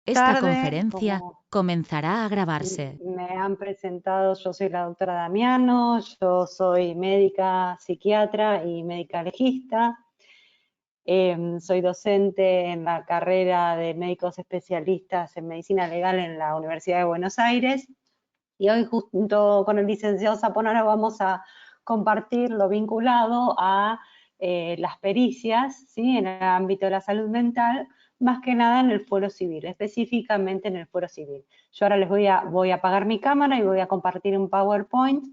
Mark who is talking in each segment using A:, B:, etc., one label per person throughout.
A: Esta
B: Tarde,
A: conferencia
B: como
A: comenzará a grabarse.
B: me han presentado, yo soy la doctora Damiano, yo soy médica psiquiatra y médica legista. Soy docente en la carrera de médicos especialistas en medicina legal en la Universidad de Buenos Aires. Y hoy junto con el licenciado Zaponaro vamos a compartir lo vinculado a las pericias, ¿sí? En el ámbito de la salud mental, más que nada en el fuero civil, específicamente en el fuero civil. Yo ahora voy a apagar mi cámara y voy a compartir un PowerPoint,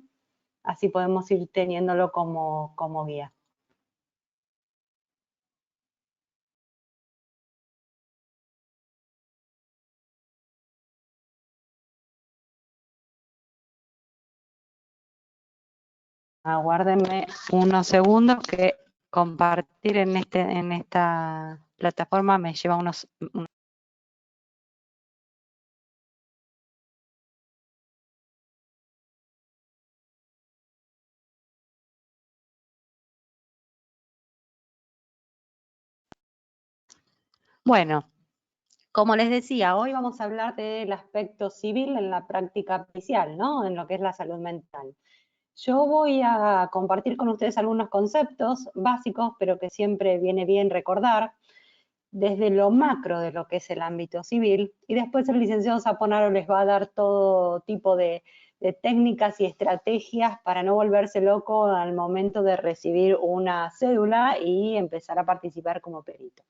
B: así podemos ir teniéndolo como guía. Aguárdenme unos segundos que compartir en esta plataforma me lleva unos. Bueno, como les decía, hoy vamos a hablar del aspecto civil en la práctica pericial, ¿no? En lo que es la salud mental. Yo voy a compartir con ustedes algunos conceptos básicos, pero que siempre viene bien recordar, desde lo macro de lo que es el ámbito civil, y después el licenciado Zaponaro les va a dar todo tipo de técnicas y estrategias para no volverse loco al momento de recibir una cédula y empezar a participar como perito.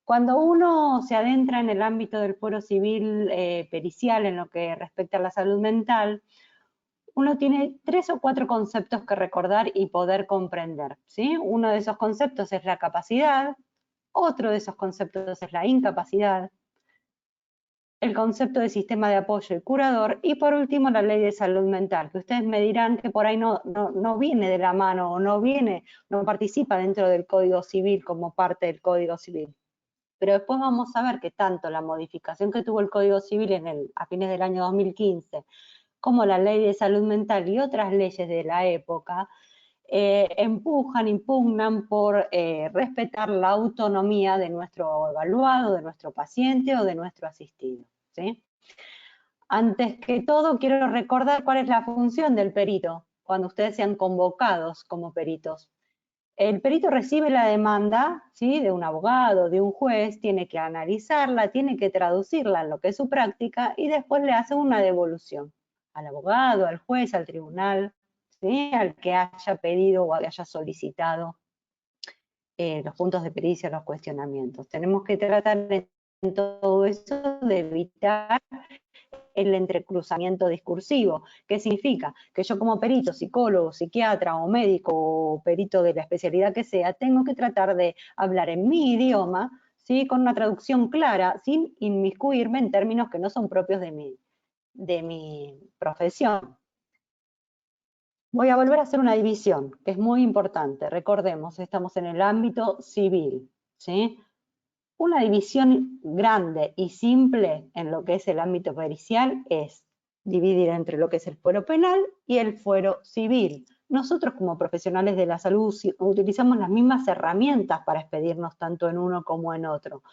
B: Cuando uno se adentra en el ámbito del fuero civil pericial en lo que respecta a la salud mental, uno tiene 3 o 4 conceptos que recordar y poder comprender, ¿sí? Uno de esos conceptos es la capacidad, otro de esos conceptos es la incapacidad, el concepto de sistema de apoyo y curador, y por último la ley de salud mental, que ustedes me dirán que por ahí no viene de la mano o no participa dentro del Código Civil como parte del Código Civil. Pero después vamos a ver que tanto la modificación que tuvo el Código Civil a fines del año 2015, como la Ley de Salud Mental y otras leyes de la época, impugnan por respetar la autonomía de nuestro evaluado, de nuestro paciente o de nuestro asistido, ¿sí? Antes que todo, quiero recordar cuál es la función del perito cuando ustedes sean convocados como peritos. El perito recibe la demanda, ¿sí?, de un abogado, de un juez, tiene que analizarla, tiene que traducirla en lo que es su práctica y después le hace una devolución al abogado, al juez, al tribunal, ¿sí?, al que haya pedido o haya solicitado los puntos de pericia, los cuestionamientos. Tenemos que tratar en todo eso de evitar el entrecruzamiento discursivo. ¿Qué significa? Que yo como perito, psicólogo, psiquiatra o médico o perito de la especialidad que sea, tengo que tratar de hablar en mi idioma, ¿sí?, con una traducción clara, sin inmiscuirme en términos que no son propios de mi profesión. Voy a volver a hacer una división, que es muy importante. Recordemos, estamos en el ámbito civil, ¿sí? Una división grande y simple en lo que es el ámbito pericial es dividir entre lo que es el fuero penal y el fuero civil. Nosotros como profesionales de la salud utilizamos las mismas herramientas para expedirnos tanto en uno como en otro,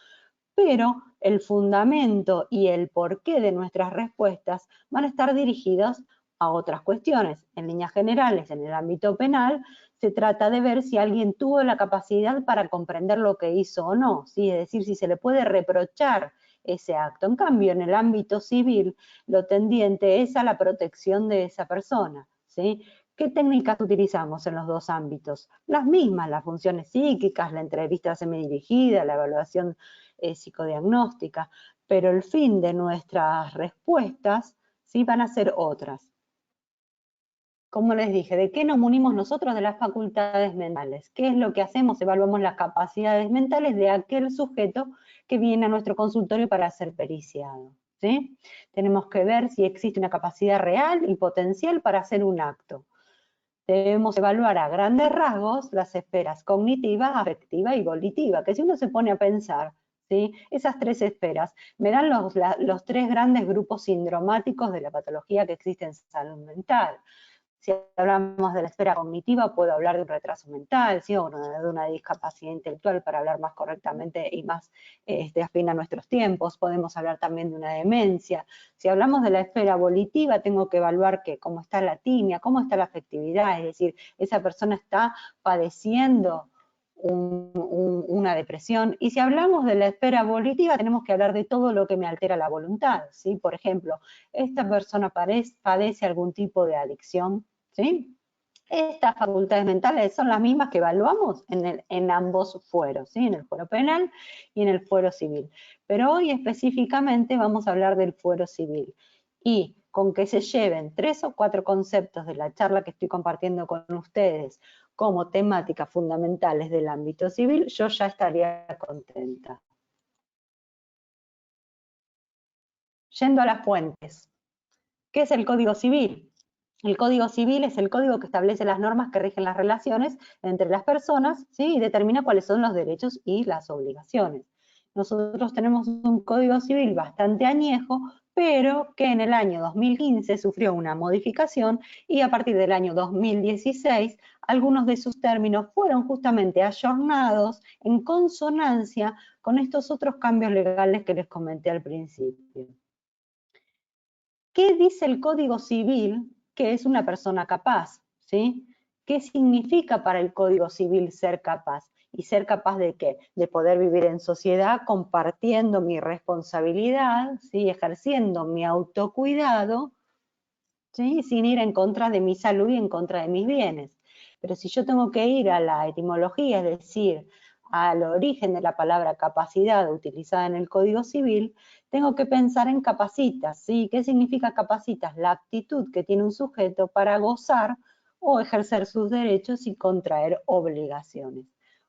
B: pero el fundamento y el porqué de nuestras respuestas van a estar dirigidos a otras cuestiones. En líneas generales, en el ámbito penal, se trata de ver si alguien tuvo la capacidad para comprender lo que hizo o no, ¿sí? Es decir, si se le puede reprochar ese acto. En cambio, en el ámbito civil, lo tendiente es a la protección de esa persona, ¿sí? ¿Qué técnicas utilizamos en los dos ámbitos? Las mismas, las funciones psíquicas, la entrevista semidirigida, la evaluación psicodiagnóstica, pero el fin de nuestras respuestas sí van a ser otras. Como les dije, ¿de qué nos munimos nosotros? De las facultades mentales. ¿Qué es lo que hacemos? Evaluamos las capacidades mentales de aquel sujeto que viene a nuestro consultorio para ser periciado, ¿sí? Tenemos que ver si existe una capacidad real y potencial para hacer un acto. Debemos evaluar a grandes rasgos las esferas cognitiva, afectiva y volitiva, que si uno se pone a pensar, ¿sí?, esas 3 esferas me dan los 3 grandes grupos sindromáticos de la patología que existe en salud mental. Si hablamos de la esfera cognitiva, puedo hablar de un retraso mental, ¿sí? O de una discapacidad intelectual para hablar más correctamente y más afín a nuestros tiempos. Podemos hablar también de una demencia. Si hablamos de la esfera volitiva, tengo que evaluar cómo está la timia, cómo está la afectividad, es decir, esa persona está padeciendo una depresión. Y si hablamos de la esfera volitiva, tenemos que hablar de todo lo que me altera la voluntad, ¿sí? Por ejemplo, esta persona padece algún tipo de adicción, ¿sí? Estas facultades mentales son las mismas que evaluamos en ambos fueros, ¿sí? En el fuero penal y en el fuero civil. Pero hoy específicamente vamos a hablar del fuero civil. Y con que se lleven 3 o 4 conceptos de la charla que estoy compartiendo con ustedes como temáticas fundamentales del ámbito civil, yo ya estaría contenta. Yendo a las fuentes. ¿Qué es el Código Civil? El Código Civil es el código que establece las normas que rigen las relaciones entre las personas, ¿sí? Y determina cuáles son los derechos y las obligaciones. Nosotros tenemos un Código Civil bastante añejo, pero que en el año 2015 sufrió una modificación y a partir del año 2016 algunos de sus términos fueron justamente ayornados en consonancia con estos otros cambios legales que les comenté al principio. ¿Qué dice el Código Civil que es una persona capaz? ¿Sí? ¿Qué significa para el Código Civil ser capaz? ¿Y ser capaz de qué? De poder vivir en sociedad compartiendo mi responsabilidad, ¿sí? Ejerciendo mi autocuidado, ¿sí? Sin ir en contra de mi salud y en contra de mis bienes. Pero si yo tengo que ir a la etimología, es decir, al origen de la palabra capacidad utilizada en el Código Civil, tengo que pensar en capacitas, ¿sí? ¿Qué significa capacitas? La aptitud que tiene un sujeto para gozar o ejercer sus derechos y contraer obligaciones.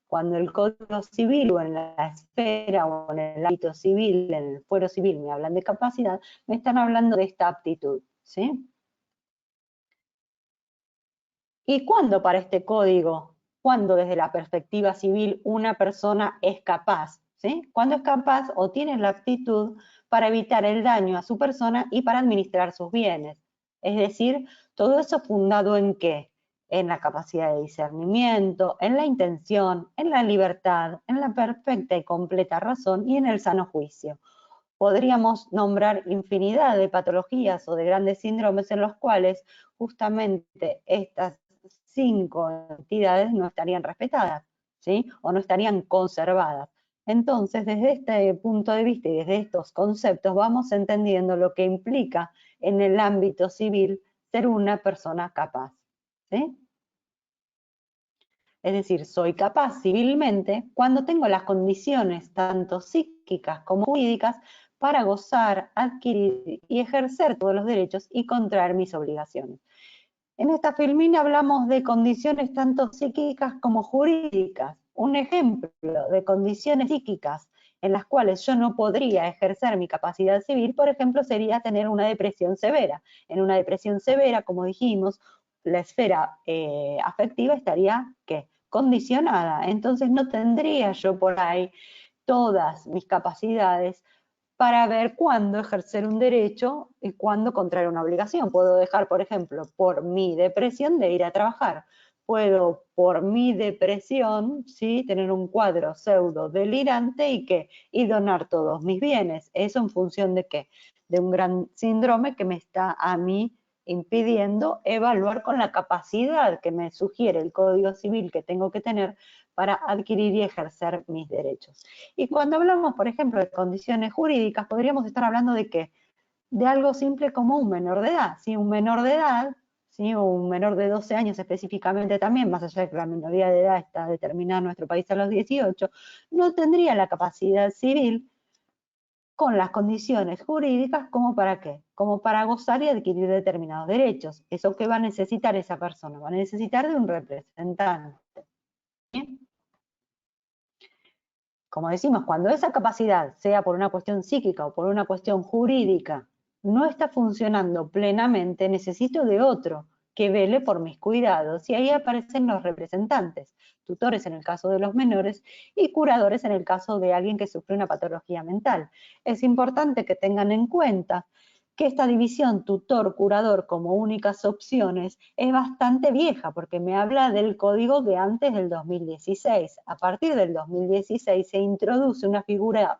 B: Cuando el Código Civil o en la esfera o en el ámbito civil, en el fuero civil me hablan de capacidad, me están hablando de esta aptitud, ¿sí? ¿Y cuándo para este código? ¿Cuándo desde la perspectiva civil una persona es capaz? ¿Sí? ¿Cuándo es capaz o tiene la aptitud para evitar el daño a su persona y para administrar sus bienes? Es decir, todo eso fundado en ¿qué? En la capacidad de discernimiento, en la intención, en la libertad, en la perfecta y completa razón y en el sano juicio. Podríamos nombrar infinidad de patologías o de grandes síndromes en los cuales justamente estas 5 entidades no estarían respetadas, ¿sí? O no estarían conservadas. Entonces, desde este punto de vista y desde estos conceptos vamos entendiendo lo que implica en el ámbito civil ser una persona capaz, ¿sí? Es decir, soy capaz civilmente cuando tengo las condiciones tanto psíquicas como jurídicas para gozar, adquirir y ejercer todos los derechos y contraer mis obligaciones. En esta filmina hablamos de condiciones tanto psíquicas como jurídicas. Un ejemplo de condiciones psíquicas en las cuales yo no podría ejercer mi capacidad civil, por ejemplo, sería tener una depresión severa. En una depresión severa, como dijimos, la esfera afectiva estaría, ¿qué? Condicionada. Entonces no tendría yo por ahí todas mis capacidades para ver cuándo ejercer un derecho y cuándo contraer una obligación. Puedo dejar, por ejemplo, por mi depresión de ir a trabajar. Puedo, por mi depresión, ¿sí? Tener un cuadro pseudo delirante y donar todos mis bienes. ¿Eso en función de qué? De un gran síndrome que me está a mí impidiendo evaluar con la capacidad que me sugiere el Código Civil que tengo que tener para adquirir y ejercer mis derechos. Y cuando hablamos, por ejemplo, de condiciones jurídicas, podríamos estar hablando de ¿qué? De algo simple como un menor de edad. ¿Sí? Un menor de edad, ¿sí? O un menor de 12 años específicamente también, más allá de que la minoría de edad está determinada en nuestro país a los 18, no tendría la capacidad civil con las condiciones jurídicas como para qué, como para gozar y adquirir determinados derechos. ¿Eso qué va a necesitar esa persona? Va a necesitar de un representante. ¿Bien? Como decimos, cuando esa capacidad, sea por una cuestión psíquica o por una cuestión jurídica, no está funcionando plenamente, necesito de otro que vele por mis cuidados. Y ahí aparecen los representantes, tutores en el caso de los menores y curadores en el caso de alguien que sufre una patología mental. Es importante que tengan en cuenta que esta división tutor-curador como únicas opciones es bastante vieja, porque me habla del código de antes del 2016. A partir del 2016 se introduce una figura,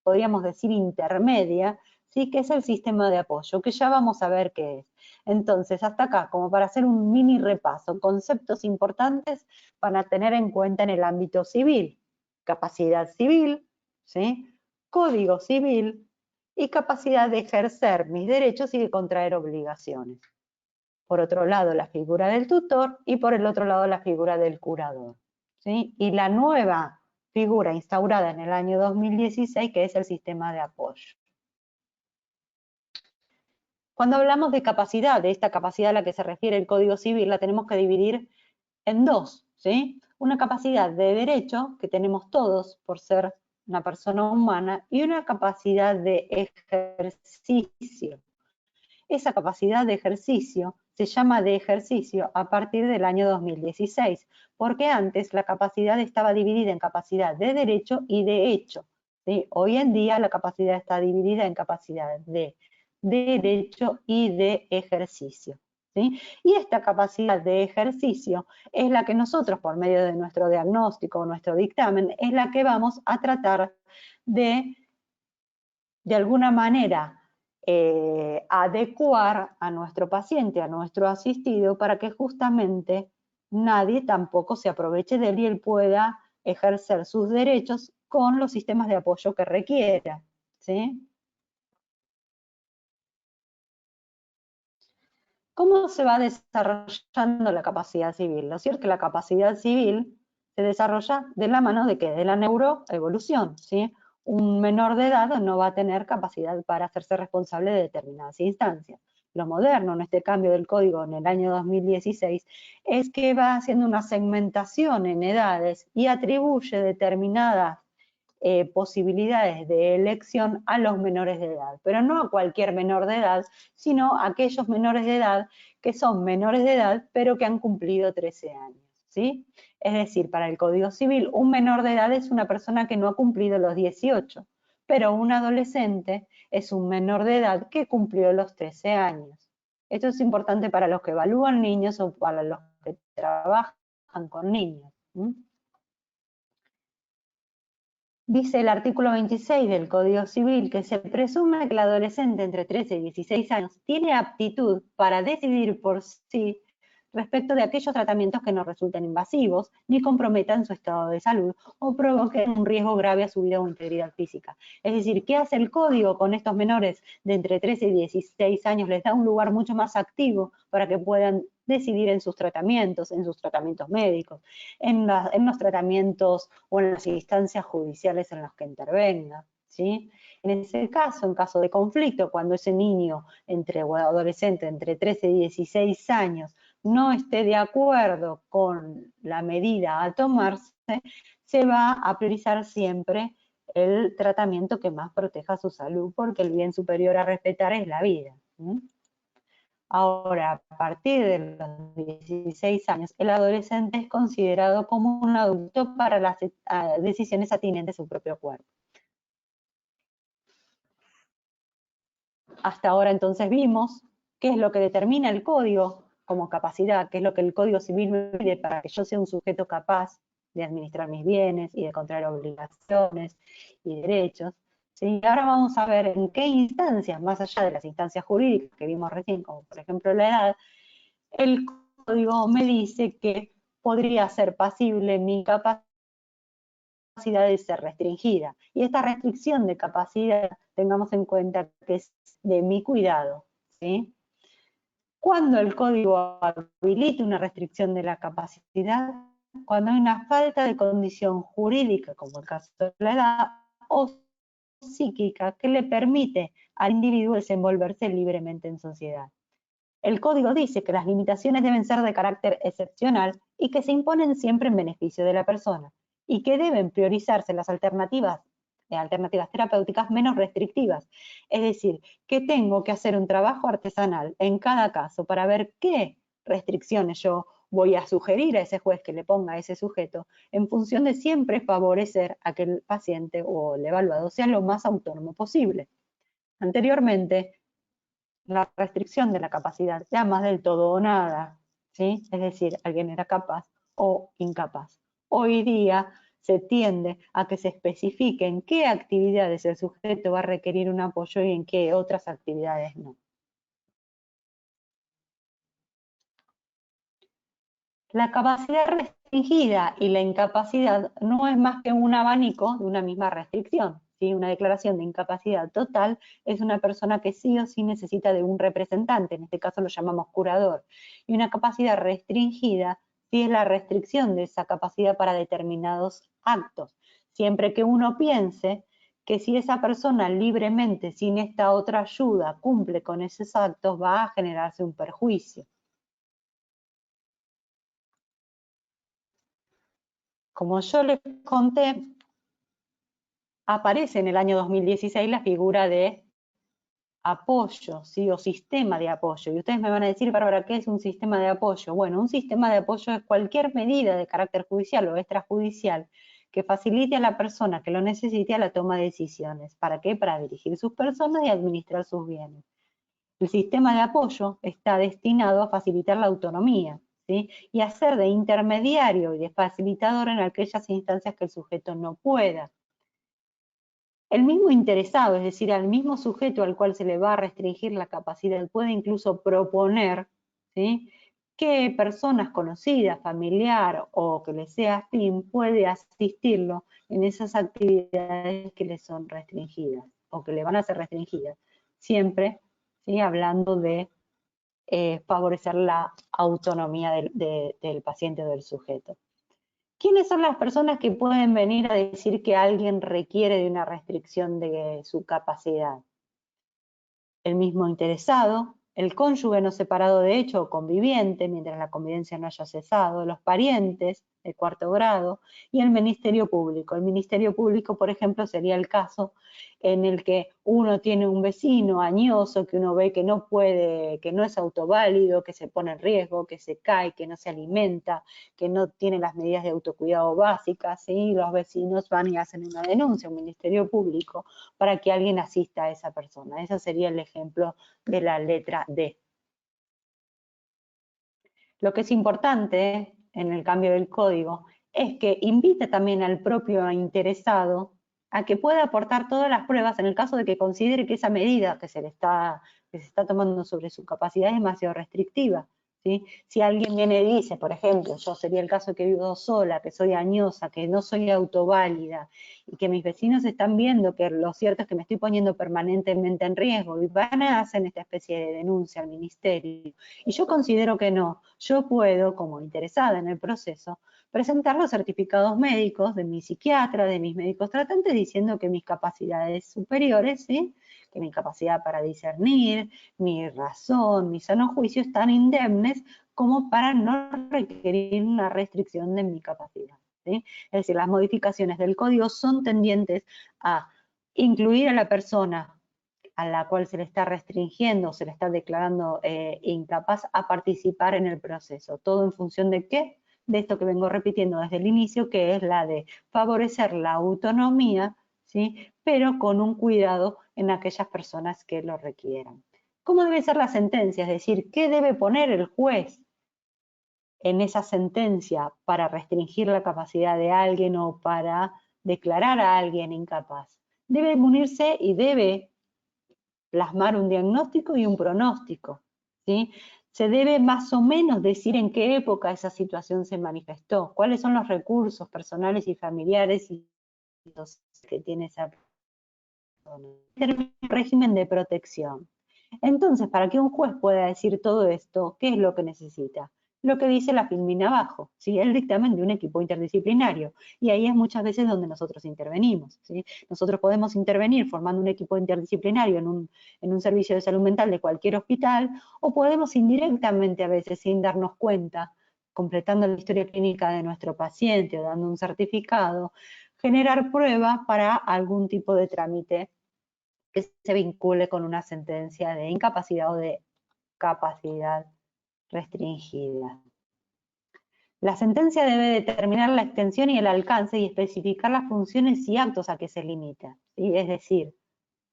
B: podríamos decir, intermedia, ¿sí? Que es el sistema de apoyo, que ya vamos a ver qué es. Entonces, hasta acá, como para hacer un mini repaso, conceptos importantes para tener en cuenta en el ámbito civil: capacidad civil, ¿sí? Código civil y capacidad de ejercer mis derechos y de contraer obligaciones. Por otro lado, la figura del tutor y por el otro lado, la figura del curador, ¿sí? Y la nueva figura instaurada en el año 2016, que es el sistema de apoyo. Cuando hablamos de capacidad, de esta capacidad a la que se refiere el Código Civil, la tenemos que dividir en dos, ¿sí? Una capacidad de derecho, que tenemos todos por ser una persona humana, y una capacidad de ejercicio. Esa capacidad de ejercicio se llama de ejercicio a partir del año 2016, porque antes la capacidad estaba dividida en capacidad de derecho y de hecho, ¿sí? Hoy en día la capacidad está dividida en capacidad de derecho y de ejercicio, ¿sí? Y esta capacidad de ejercicio es la que nosotros, por medio de nuestro diagnóstico o nuestro dictamen, es la que vamos a tratar de alguna manera, adecuar a nuestro paciente, a nuestro asistido, para que justamente nadie tampoco se aproveche de él y él pueda ejercer sus derechos con los sistemas de apoyo que requiera, ¿sí? ¿Cómo se va desarrollando la capacidad civil? Lo cierto es que la capacidad civil se desarrolla de la mano de ¿qué? De la neuroevolución, ¿sí? Un menor de edad no va a tener capacidad para hacerse responsable de determinadas instancias. Lo moderno en este cambio del código en el año 2016 es que va haciendo una segmentación en edades y atribuye determinadas posibilidades de elección a los menores de edad, pero no a cualquier menor de edad, sino a aquellos menores de edad que son menores de edad, pero que han cumplido 13 años, ¿sí? Es decir, para el Código Civil, un menor de edad es una persona que no ha cumplido los 18, pero un adolescente es un menor de edad que cumplió los 13 años. Esto es importante para los que evalúan niños o para los que trabajan con niños. Dice el artículo 26 del Código Civil que se presume que el adolescente entre 13 y 16 años tiene aptitud para decidir por sí respecto de aquellos tratamientos que no resulten invasivos, ni comprometan su estado de salud o provoquen un riesgo grave a su vida o integridad física. Es decir, ¿qué hace el Código con estos menores de entre 13 y 16 años? Les da un lugar mucho más activo para que puedan decidir en sus tratamientos médicos, en los tratamientos o en las instancias judiciales en las que intervenga, ¿sí? En ese caso, en caso de conflicto, cuando ese niño o adolescente entre 13 y 16 años no esté de acuerdo con la medida a tomarse, se va a priorizar siempre el tratamiento que más proteja su salud, porque el bien superior a respetar es la vida. Ahora, a partir de los 16 años, el adolescente es considerado como un adulto para las decisiones atinentes a su propio cuerpo. Hasta ahora entonces vimos qué es lo que determina el código como capacidad, qué es lo que el Código Civil me pide para que yo sea un sujeto capaz de administrar mis bienes y de contraer obligaciones y derechos. ¿Sí? Ahora vamos a ver en qué instancias, más allá de las instancias jurídicas que vimos recién, como por ejemplo la edad, el código me dice que podría ser pasible mi capacidad de ser restringida. Y esta restricción de capacidad, tengamos en cuenta que es de mi cuidado, ¿sí? Cuando el código habilita una restricción de la capacidad, cuando hay una falta de condición jurídica, como el caso de la edad, o psíquica, que le permite al individuo desenvolverse libremente en sociedad. El código dice que las limitaciones deben ser de carácter excepcional y que se imponen siempre en beneficio de la persona, y que deben priorizarse las alternativas terapéuticas menos restrictivas. Es decir, que tengo que hacer un trabajo artesanal en cada caso para ver qué restricciones yo voy a sugerir a ese juez que le ponga a ese sujeto, en función de siempre favorecer a que el paciente o el evaluado sea lo más autónomo posible. Anteriormente, la restricción de la capacidad sea más del todo o nada, ¿sí? Es decir, alguien era capaz o incapaz. Hoy día se tiende a que se especifique en qué actividades el sujeto va a requerir un apoyo y en qué otras actividades no. La capacidad restringida y la incapacidad no es más que un abanico de una misma restricción, ¿sí? Una declaración de incapacidad total es una persona que sí o sí necesita de un representante, en este caso lo llamamos curador, y una capacidad restringida sí es la restricción de esa capacidad para determinados actos, siempre que uno piense que si esa persona libremente, sin esta otra ayuda, cumple con esos actos, va a generarse un perjuicio. Como yo les conté, aparece en el año 2016 la figura de apoyo, ¿sí? O sistema de apoyo. Y ustedes me van a decir, Bárbara, ¿qué es un sistema de apoyo? Bueno, un sistema de apoyo es cualquier medida de carácter judicial o extrajudicial que facilite a la persona que lo necesite a la toma de decisiones. ¿Para qué? Para dirigir sus personas y administrar sus bienes. El sistema de apoyo está destinado a facilitar la autonomía, ¿sí? Y a ser de intermediario y de facilitador en aquellas instancias que el sujeto no pueda. El mismo interesado, es decir, al mismo sujeto al cual se le va a restringir la capacidad, puede incluso proponer, ¿sí?, que personas conocidas, familiar o que le sea afín, puede asistirlo en esas actividades que le son restringidas o que le van a ser restringidas. Siempre, ¿sí?, hablando de favorecer la autonomía del paciente o del sujeto. ¿Quiénes son las personas que pueden venir a decir que alguien requiere de una restricción de su capacidad? El mismo interesado, el cónyuge no separado de hecho o conviviente, mientras la convivencia no haya cesado, los parientes de cuarto grado y el Ministerio Público. El Ministerio Público, por ejemplo, sería el caso en el que uno tiene un vecino añoso que uno ve que no puede, que no es autoválido, que se pone en riesgo, que se cae, que no se alimenta, que no tiene las medidas de autocuidado básicas, y los vecinos van y hacen una denuncia a un Ministerio Público para que alguien asista a esa persona. Ese sería el ejemplo de la letra D. Lo que es importante en el cambio del código es que invita también al propio interesado a que pueda aportar todas las pruebas en el caso de que considere que esa medida que se está tomando sobre su capacidad es demasiado restrictiva. ¿Sí? Si alguien viene y dice, por ejemplo, yo sería el caso que vivo sola, que soy añosa, que no soy autoválida y que mis vecinos están viendo que lo cierto es que me estoy poniendo permanentemente en riesgo y van a hacer esta especie de denuncia al ministerio y yo considero que no, yo puedo, como interesada en el proceso, presentar los certificados médicos de mi psiquiatra, de mis médicos tratantes, diciendo que mis capacidades superiores, ¿sí?, que mi capacidad para discernir, mi razón, mi sano juicio están indemnes como para no requerir una restricción de mi capacidad, ¿sí? Es decir, las modificaciones del código son tendientes a incluir a la persona a la cual se le está restringiendo, se le está declarando incapaz a participar en el proceso. ¿Todo en función de qué? De esto que vengo repitiendo desde el inicio, que es la de favorecer la autonomía, ¿sí?, pero con un cuidado en aquellas personas que lo requieran. ¿Cómo debe ser la sentencia? Es decir, ¿qué debe poner el juez en esa sentencia para restringir la capacidad de alguien o para declarar a alguien incapaz? Debe unirse y debe plasmar un diagnóstico y un pronóstico, ¿sí? Se debe más o menos decir en qué época esa situación se manifestó, cuáles son los recursos personales y familiares que tiene esa persona. Un régimen de protección. Entonces, para que un juez pueda decir todo esto, ¿qué es lo que necesita? Lo que dice la filmina abajo, ¿sí?, el dictamen de un equipo interdisciplinario. Y ahí es muchas veces donde nosotros intervenimos, ¿sí? Nosotros podemos intervenir formando un equipo interdisciplinario en un servicio de salud mental de cualquier hospital, o podemos indirectamente a veces, sin darnos cuenta, completando la historia clínica de nuestro paciente o dando un certificado, generar pruebas para algún tipo de trámite que se vincule con una sentencia de incapacidad o de capacidad restringida. La sentencia debe determinar la extensión y el alcance y especificar las funciones y actos a que se limita, ¿sí? Es decir,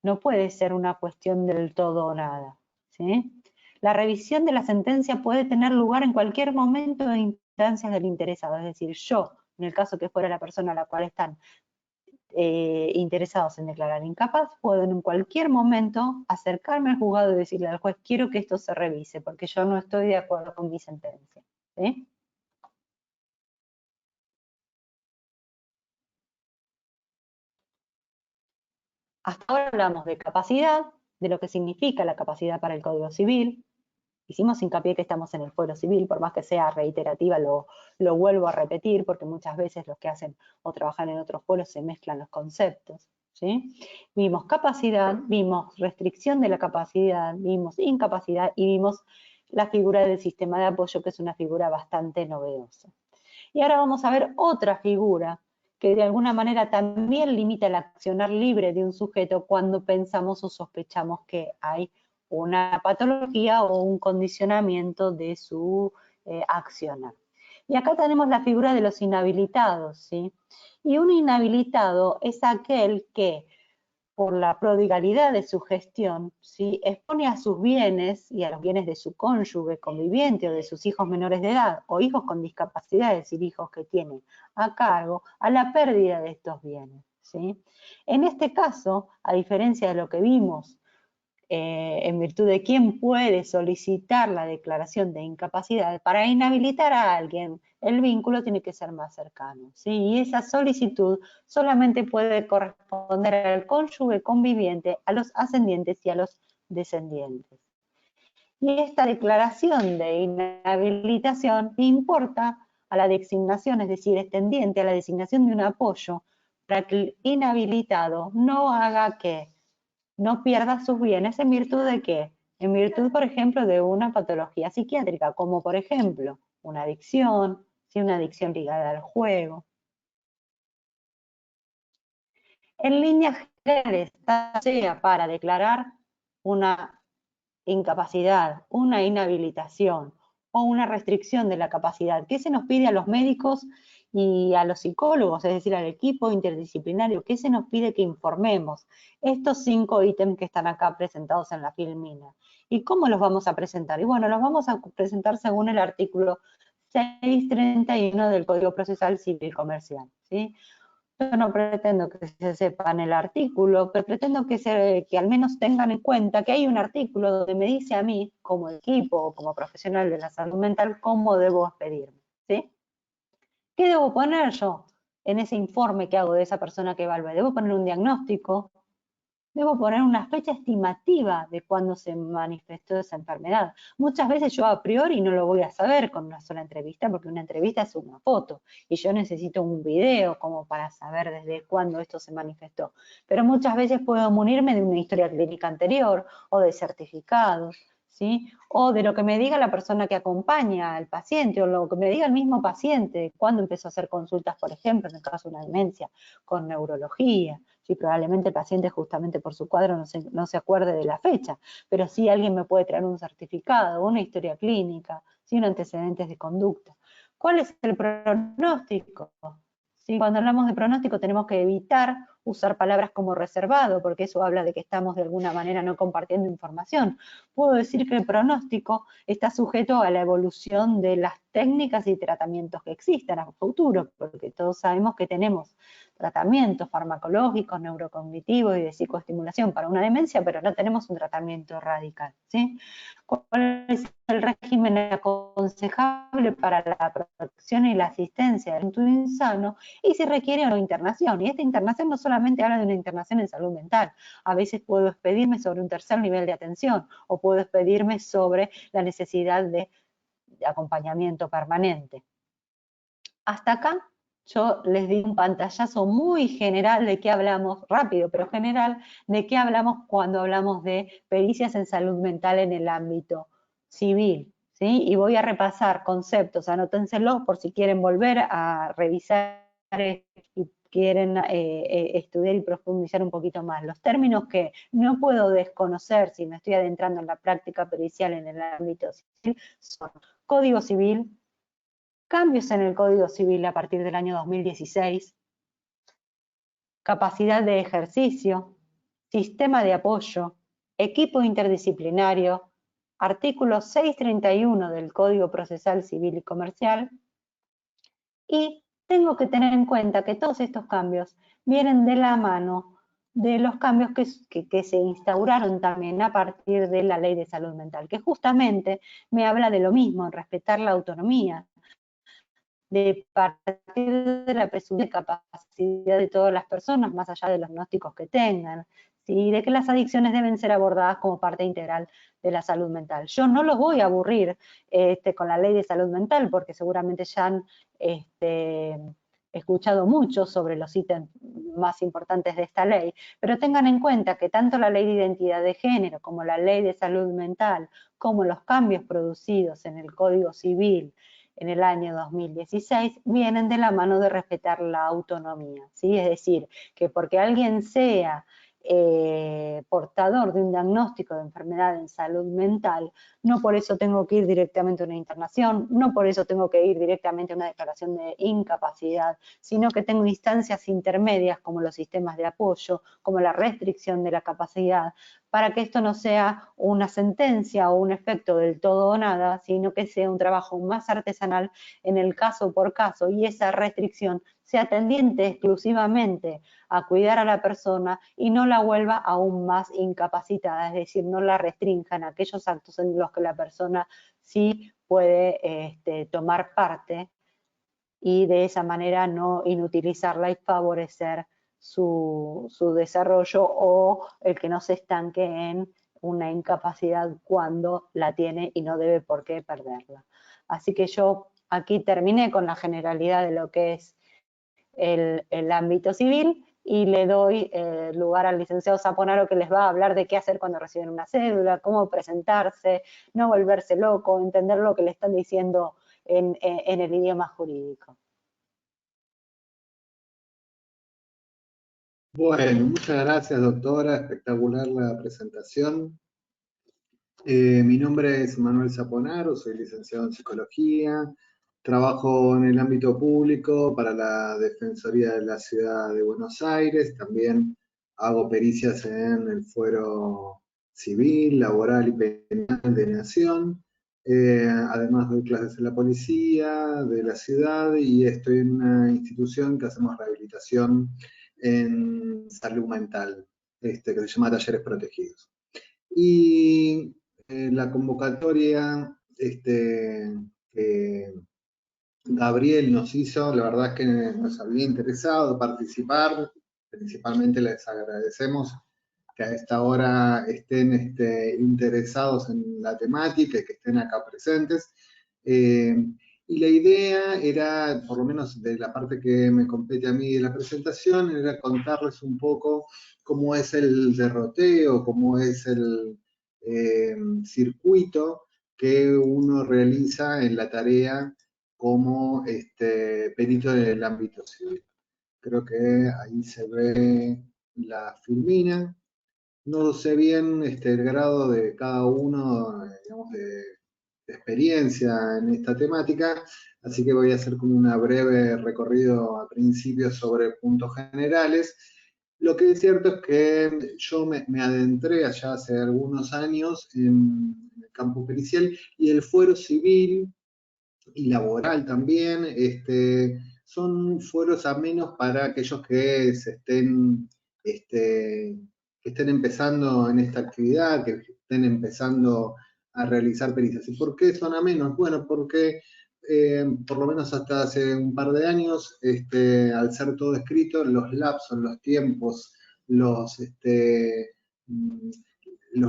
B: no puede ser una cuestión del todo o nada, ¿sí? La revisión de la sentencia puede tener lugar en cualquier momento e instancias del interesado, es decir, yo, en el caso que fuera la persona a la cual están interesados en declarar incapaz, puedo en cualquier momento acercarme al juzgado y decirle al juez, quiero que esto se revise, porque yo no estoy de acuerdo con mi sentencia, ¿sí? Hasta ahora hablamos de capacidad, de lo que significa la capacidad para el Código Civil. Hicimos hincapié que estamos en el fuero civil, por más que sea reiterativa, lo vuelvo a repetir, porque muchas veces los que hacen o trabajan en otros fueros se mezclan los conceptos, ¿sí? Vimos capacidad, vimos restricción de la capacidad, vimos incapacidad y vimos la figura del sistema de apoyo, que es una figura bastante novedosa. Y ahora vamos a ver otra figura que de alguna manera también limita el accionar libre de un sujeto cuando pensamos o sospechamos que hay una patología o un condicionamiento de su accionar. Y acá tenemos la figura de los inhabilitados, ¿sí? Y un inhabilitado es aquel que por la prodigalidad de su gestión, ¿sí? Expone a sus bienes y a los bienes de su cónyuge, conviviente o de sus hijos menores de edad o hijos con discapacidad, es decir, hijos que tienen a cargo, a la pérdida de estos bienes, ¿sí? En este caso, a diferencia de lo que vimos en virtud de quién puede solicitar la declaración de incapacidad, para inhabilitar a alguien, el vínculo tiene que ser más cercano, ¿sí? Y esa solicitud solamente puede corresponder al cónyuge conviviente, a los ascendientes y a los descendientes. Y esta declaración de inhabilitación importa a la designación, es decir, es tendiente a la designación de un apoyo para que el inhabilitado no haga que no pierda sus bienes en virtud de qué? En virtud, por ejemplo, de una patología psiquiátrica, como por ejemplo una adicción, ¿sí? Una adicción ligada al juego. En líneas generales, sea para declarar una incapacidad, una inhabilitación o una restricción de la capacidad, ¿qué se nos pide a los médicos y a los psicólogos, es decir, al equipo interdisciplinario? ¿Qué se nos pide que informemos? Estos 5 ítems que están acá presentados en la filmina. ¿Y cómo los vamos a presentar? Y bueno, los vamos a presentar según el artículo 631 del Código Procesal Civil Comercial, ¿sí? Yo no pretendo que se sepan el artículo, pero pretendo que al menos tengan en cuenta que hay un artículo donde me dice a mí, como equipo o como profesional de la salud mental, cómo debo expedirme, ¿sí? ¿Qué debo poner yo en ese informe que hago de esa persona que evalúe? ¿Debo poner un diagnóstico? Debo poner una fecha estimativa de cuándo se manifestó esa enfermedad. Muchas veces yo a priori no lo voy a saber con una sola entrevista, porque una entrevista es una foto, y yo necesito un video como para saber desde cuándo esto se manifestó. Pero muchas veces puedo munirme de una historia clínica anterior, o de certificados, ¿sí? O de lo que me diga la persona que acompaña al paciente, o lo que me diga el mismo paciente, cuándo empezó a hacer consultas, por ejemplo, en el caso de una demencia, con neurología. Sí, probablemente el paciente justamente por su cuadro no se acuerde de la fecha, pero sí alguien me puede traer un certificado, una historia clínica, ¿sí? Un antecedentes de conducta. ¿Cuál es el pronóstico? ¿Sí? Cuando hablamos de pronóstico tenemos que evitar usar palabras como reservado, porque eso habla de que estamos de alguna manera no compartiendo información. Puedo decir que el pronóstico está sujeto a la evolución de las técnicas y tratamientos que existan a futuro, porque todos sabemos que tenemos tratamientos farmacológicos, neurocognitivos y de psicoestimulación para una demencia, pero no tenemos un tratamiento radical, ¿sí? ¿Cuál es el régimen aconsejable para la protección y la asistencia del individuo insano? Y si requiere una internación. Y esta internación no solamente habla de una internación en salud mental, a veces puedo expedirme sobre un tercer nivel de atención o puedo expedirme sobre la necesidad de acompañamiento permanente. Hasta acá yo les di un pantallazo muy general de qué hablamos, rápido pero general, de qué hablamos cuando hablamos de pericias en salud mental en el ámbito civil, ¿sí? Y voy a repasar conceptos, anótenselos por si quieren volver a revisar y quieren estudiar y profundizar un poquito más. Los términos que no puedo desconocer si me estoy adentrando en la práctica pericial en el ámbito civil son Código Civil, cambios en el Código Civil a partir del año 2016, capacidad de ejercicio, sistema de apoyo, equipo interdisciplinario, artículo 631 del Código Procesal Civil y Comercial, y tengo que tener en cuenta que todos estos cambios vienen de la mano de los cambios que se instauraron también a partir de la Ley de Salud Mental, que justamente me habla de lo mismo, respetar la autonomía, de partir de la presunción de capacidad de todas las personas, más allá de los diagnósticos que tengan, ¿sí? De que las adicciones deben ser abordadas como parte integral de la salud mental. Yo no los voy a aburrir con la ley de salud mental, porque seguramente ya han escuchado mucho sobre los ítems más importantes de esta ley, pero tengan en cuenta que tanto la ley de identidad de género como la ley de salud mental, como los cambios producidos en el Código Civil en el año 2016, vienen de la mano de respetar la autonomía, ¿sí? Es decir, que porque alguien sea portador de un diagnóstico de enfermedad en salud mental, no por eso tengo que ir directamente a una internación, no por eso tengo que ir directamente a una declaración de incapacidad, sino que tengo instancias intermedias como los sistemas de apoyo, como la restricción de la capacidad, para que esto no sea una sentencia o un efecto del todo o nada, sino que sea un trabajo más artesanal en el caso por caso, y esa restricción sea tendiente exclusivamente a cuidar a la persona y no la vuelva aún más incapacitada, es decir, no la restrinjan a aquellos actos en los que la persona sí puede tomar parte, y de esa manera no inutilizarla y favorecer su desarrollo, o el que no se estanque en una incapacidad cuando la tiene y no debe por qué perderla. Así que yo aquí terminé con la generalidad de lo que es el ámbito civil, y le doy lugar al licenciado Zaponaro, que les va a hablar de qué hacer cuando reciben una cédula, cómo presentarse, no volverse loco, entender lo que le están diciendo en el idioma jurídico.
C: Bueno, muchas gracias, doctora. Espectacular la presentación. Mi nombre es Manuel Zaponaro, soy licenciado en Psicología. Trabajo en el ámbito público para la Defensoría de la Ciudad de Buenos Aires. También hago pericias en el fuero civil, laboral y penal de Nación. Además doy clases en la policía de la ciudad, y estoy en una institución que hacemos rehabilitación en salud mental, que se llama Talleres Protegidos. Y la convocatoria que Gabriel nos hizo, la verdad es que nos había interesado participar. Principalmente les agradecemos que a esta hora estén interesados en la temática y que estén acá presentes. Y la idea era, por lo menos de la parte que me compete a mí de la presentación, era contarles un poco cómo es el derroteo, cómo es el circuito que uno realiza en la tarea como perito en el ámbito civil. Creo que ahí se ve la filmina. No sé bien el grado de cada uno, digamos, de experiencia en esta temática, así que voy a hacer como una breve recorrido a principio sobre puntos generales. Lo que es cierto es que yo me adentré allá hace algunos años en el campo pericial, y el fuero civil y laboral también son fueros amenos para aquellos que que estén empezando en esta actividad, que estén empezando a realizar pericias. ¿Y por qué son amenos? Bueno, porque por lo menos hasta hace un par de años, al ser todo escrito, los lapsos, los tiempos, los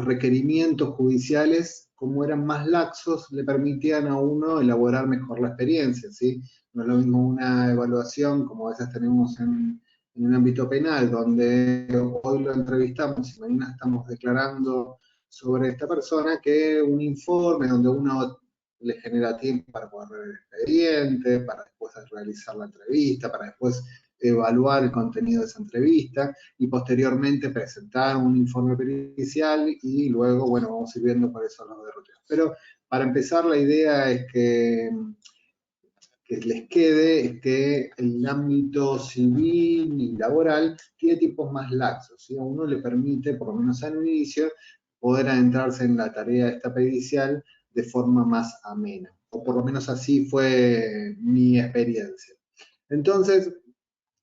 C: requerimientos judiciales, como eran más laxos, le permitían a uno elaborar mejor la experiencia, ¿sí? No es lo mismo una evaluación, como a veces tenemos en un ámbito penal, donde hoy lo entrevistamos y mañana estamos declarando sobre esta persona, que un informe donde uno le genera tiempo para poder ver el expediente, para después realizar la entrevista, para después evaluar el contenido de esa entrevista y posteriormente presentar un informe pericial, y luego, bueno, vamos a ir viendo cuáles son los derroteos. Pero para empezar, la idea es que les quede es que el ámbito civil y laboral tiene tiempos más laxos, ¿sí? A uno le permite, por lo menos al inicio, poder adentrarse en la tarea esta pericial de forma más amena, o por lo menos así fue mi experiencia. Entonces,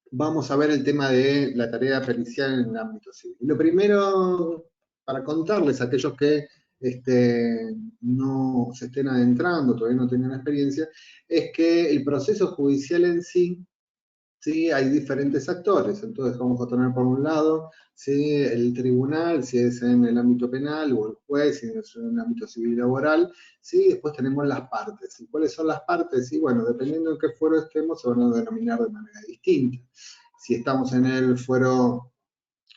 C: vamos a ver el tema de la tarea pericial en el ámbito civil. Lo primero, para contarles a aquellos que no se estén adentrando, todavía no tengan experiencia, es que el proceso judicial en sí, ¿sí? Hay diferentes actores, entonces vamos a tener por un lado, ¿sí? El tribunal, si es en el ámbito penal, o el juez, si es en el ámbito civil y laboral, ¿sí? Después tenemos las partes. ¿Y cuáles son las partes? Y bueno, dependiendo en qué fuero estemos, se van a denominar de manera distinta. Si estamos en el fuero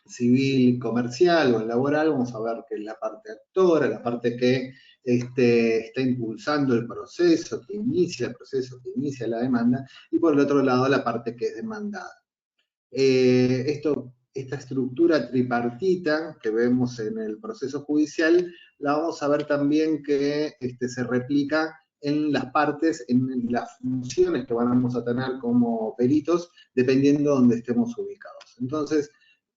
C: civil, comercial o el laboral, vamos a ver que es la parte actora, la parte que está impulsando el proceso, que inicia el proceso, que inicia la demanda, y por el otro lado la parte que es demandada. Esta estructura tripartita que vemos en el proceso judicial, la vamos a ver también que se replica en las partes, en las funciones que vamos a tener como peritos, dependiendo de donde estemos ubicados. Entonces,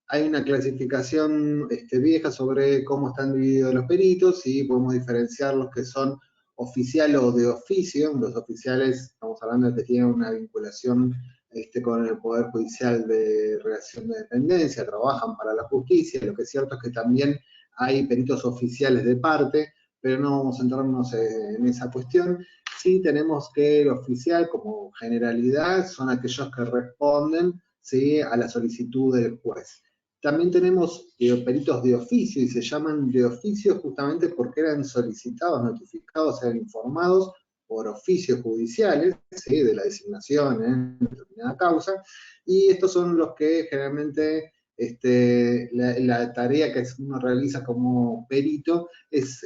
C: hay una clasificación vieja sobre cómo están divididos los peritos y podemos diferenciar los que son oficial o de oficio. Los oficiales, estamos hablando de que tienen una vinculación con el Poder Judicial de relación de dependencia, trabajan para la justicia. Lo que es cierto es que también hay peritos oficiales de parte, pero no vamos a centrarnos en esa cuestión. Sí tenemos que el oficial, como generalidad, son aquellos que responden, ¿sí?, a la solicitud del juez. También tenemos peritos de oficio, y se llaman de oficio justamente porque eran solicitados, notificados, eran informados por oficios judiciales, ¿sí?, de la designación en determinada causa, y estos son los que generalmente la tarea que uno realiza como perito es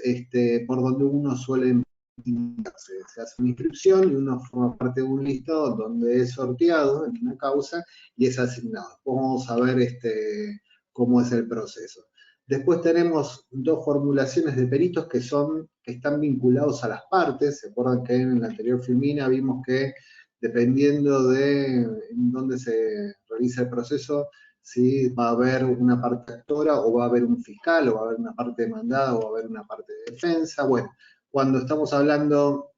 C: por donde uno suele indicarse. Se hace una inscripción y uno forma parte de un listado donde es sorteado en una causa y es asignado. Vamos a ver cómo es el proceso. Después tenemos dos formulaciones de peritos que están vinculados a las partes. Se acuerdan que en la anterior filmina vimos que dependiendo de en dónde se realiza el proceso, si va a haber una parte actora, o va a haber un fiscal, o va a haber una parte demandada, o va a haber una parte de defensa. Bueno, cuando estamos hablando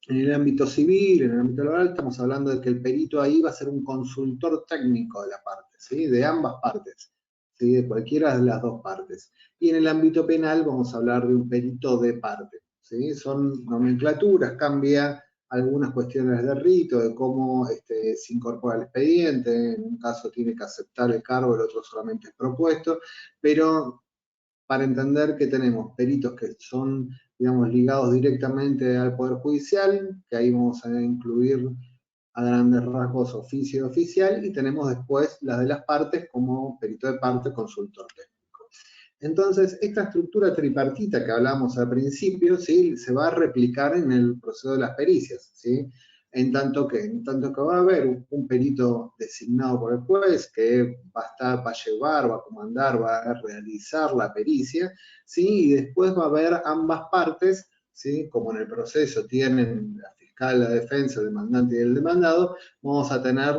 C: en el ámbito civil, en el ámbito laboral, estamos hablando de que el perito ahí va a ser un consultor técnico de la parte, ¿sí?, de ambas partes, ¿sí?, de cualquiera de las dos partes. Y en el ámbito penal vamos a hablar de un perito de parte, ¿sí? Son nomenclaturas, cambia algunas cuestiones de rito, de cómo se incorpora el expediente. En un caso tiene que aceptar el cargo, el otro solamente es propuesto, pero para entender que tenemos peritos que son, digamos, ligados directamente al Poder Judicial, que ahí vamos a incluir a grandes rasgos oficio y oficial, y tenemos después las de las partes como perito de parte, consultor técnico. Entonces, esta estructura tripartita que hablamos al principio, ¿sí?, se va a replicar en el proceso de las pericias, ¿sí? En tanto que va a haber un perito designado por el juez que va a llevar, va a comandar, va a realizar la pericia, ¿sí?, y después va a haber ambas partes, ¿sí?, como en el proceso tienen la fiscal, la defensa, el demandante y el demandado, vamos a tener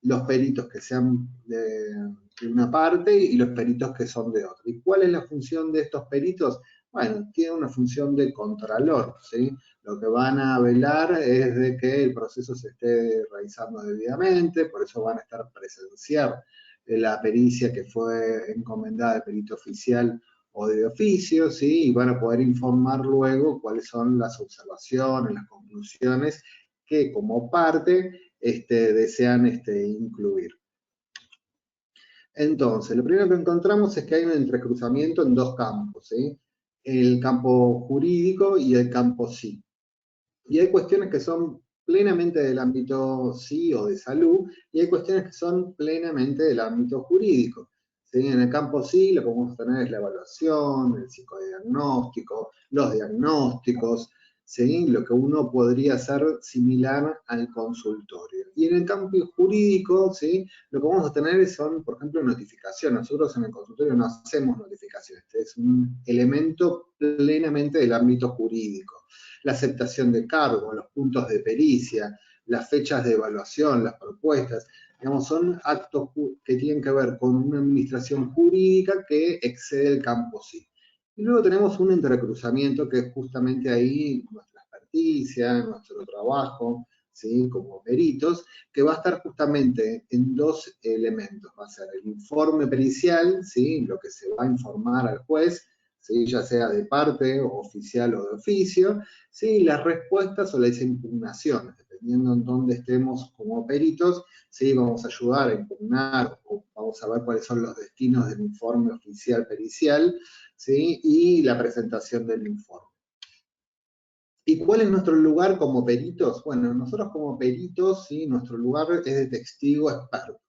C: los peritos que sean de una parte y los peritos que son de otra. ¿Y cuál es la función de estos peritos? Bueno, tiene una función de contralor, ¿sí? Lo que van a velar es de que el proceso se esté realizando debidamente, por eso van a estar presenciar la pericia que fue encomendada al perito oficial o de oficio, ¿sí?, y van a poder informar luego cuáles son las observaciones, las conclusiones que como parte desean incluir. Entonces, lo primero que encontramos es que hay un entrecruzamiento en dos campos, ¿sí?, el campo jurídico y el campo sí. Y hay cuestiones que son plenamente del ámbito sí o de salud, y hay cuestiones que son plenamente del ámbito jurídico, ¿sí? En el campo sí lo que vamos a tener es la evaluación, el psicodiagnóstico, los diagnósticos, ¿sí?, lo que uno podría hacer similar al consultorio. Y en el campo jurídico, ¿sí?, lo que vamos a tener son, por ejemplo, notificaciones. Nosotros en el consultorio no hacemos notificaciones, es un elemento plenamente del ámbito jurídico. La aceptación de cargo, los puntos de pericia, las fechas de evaluación, las propuestas, digamos, son actos que tienen que ver con una administración jurídica que excede el campo sí. Y luego tenemos un entrecruzamiento que es justamente ahí nuestra experticia, nuestro trabajo, ¿sí? Como peritos, que va a estar justamente en dos elementos. Va a ser el informe pericial, ¿sí? Lo que se va a informar al juez, ¿sí? Ya sea de parte, o oficial o de oficio, ¿sí? Las respuestas o las impugnaciones, dependiendo en dónde estemos como peritos, ¿sí? Vamos a ayudar a impugnar o vamos a ver cuáles son los destinos del informe oficial pericial, ¿sí? Y la presentación del informe. ¿Y cuál es nuestro lugar como peritos? Bueno, nosotros como peritos, ¿sí? Nuestro lugar es de testigo experto.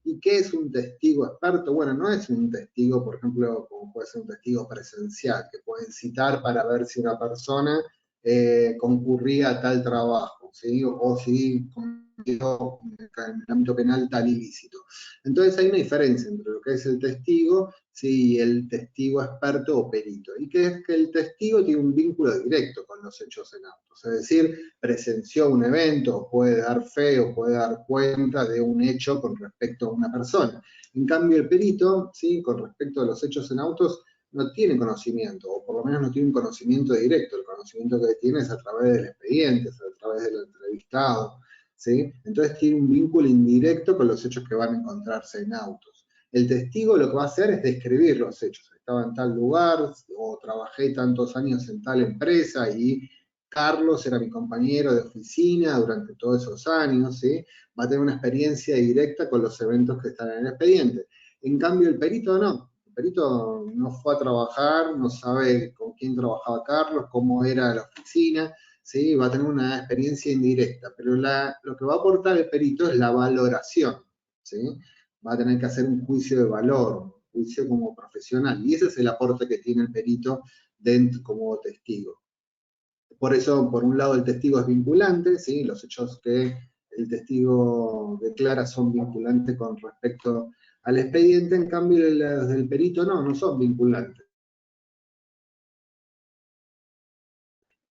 C: ¿Y qué es un testigo experto? Bueno, no es un testigo, por ejemplo, como puede ser un testigo presencial, que pueden citar para ver si una persona concurría a tal trabajo, ¿sí? O si cometió en el ámbito penal tal ilícito. Entonces hay una diferencia entre lo que es el testigo, ¿sí? Y el testigo experto o perito. Y que es que el testigo tiene un vínculo directo con los hechos en autos. Es decir, presenció un evento, o puede dar fe, o puede dar cuenta de un hecho con respecto a una persona. En cambio, el perito, ¿sí? Con respecto a los hechos en autos, no tiene conocimiento, o por lo menos no tiene un conocimiento directo. El conocimiento que tiene es a través del expediente, es a través del entrevistado, ¿sí? Entonces tiene un vínculo indirecto con los hechos que van a encontrarse en autos. El testigo lo que va a hacer es describir los hechos. Estaba en tal lugar, o trabajé tantos años en tal empresa, y Carlos era mi compañero de oficina durante todos esos años, ¿sí? Va a tener una experiencia directa con los eventos que están en el expediente. En cambio, el perito no. El perito no fue a trabajar, no sabe con quién trabajaba Carlos, cómo era la oficina, ¿sí? Va a tener una experiencia indirecta, pero lo que va a aportar el perito es la valoración, ¿sí? Va a tener que hacer un juicio de valor, un juicio como profesional, y ese es el aporte que tiene el perito como testigo. Por eso, por un lado, el testigo es vinculante, ¿sí? Los hechos que el testigo declara son vinculantes con respecto al expediente, en cambio los del perito no son vinculantes.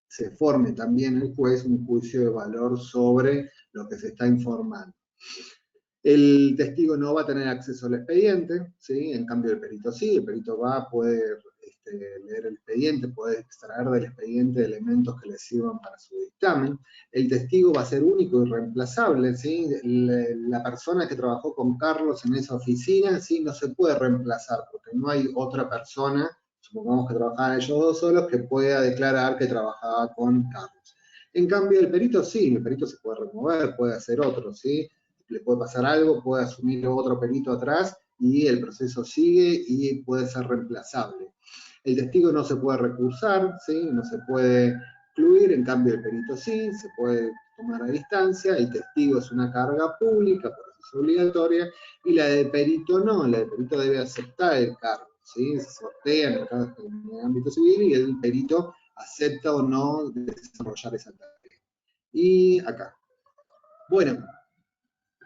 C: Se forme también el juez un juicio de valor sobre lo que se está informando. El testigo no va a tener acceso al expediente, ¿sí? En cambio el perito sí, el perito va a poder leer el expediente, puede extraer del expediente elementos que le sirvan para su dictamen. El testigo va a ser único y reemplazable, ¿sí? La persona que trabajó con Carlos en esa oficina, ¿sí? No se puede reemplazar, porque no hay otra persona, supongamos que trabajaban ellos dos solos, que pueda declarar que trabajaba con Carlos. En cambio el perito sí, el perito se puede remover, puede hacer otro, ¿sí? Le puede pasar algo, puede asumir otro perito atrás y el proceso sigue y puede ser reemplazable. El testigo no se puede recursar, ¿sí? No se puede excluir, en cambio el perito sí, se puede tomar a distancia, el testigo es una carga pública, por eso es obligatoria, y la de perito no, la de perito debe aceptar el cargo, ¿sí? Se sortea en el ámbito civil y el perito acepta o no desarrollar esa tarea. Y acá. Bueno,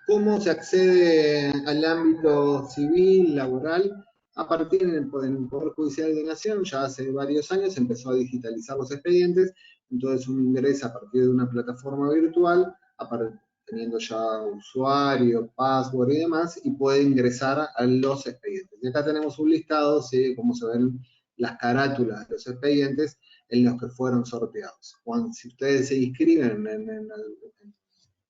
C: ¿cómo se accede al ámbito civil, laboral? A partir del Poder Judicial de Nación, ya hace varios años empezó a digitalizar los expedientes, entonces uno ingresa a partir de una plataforma virtual, teniendo ya usuario, password y demás, y puede ingresar a los expedientes. Y acá tenemos un listado, ¿sí? Cómo se ven las carátulas de los expedientes en los que fueron sorteados. Si ustedes se inscriben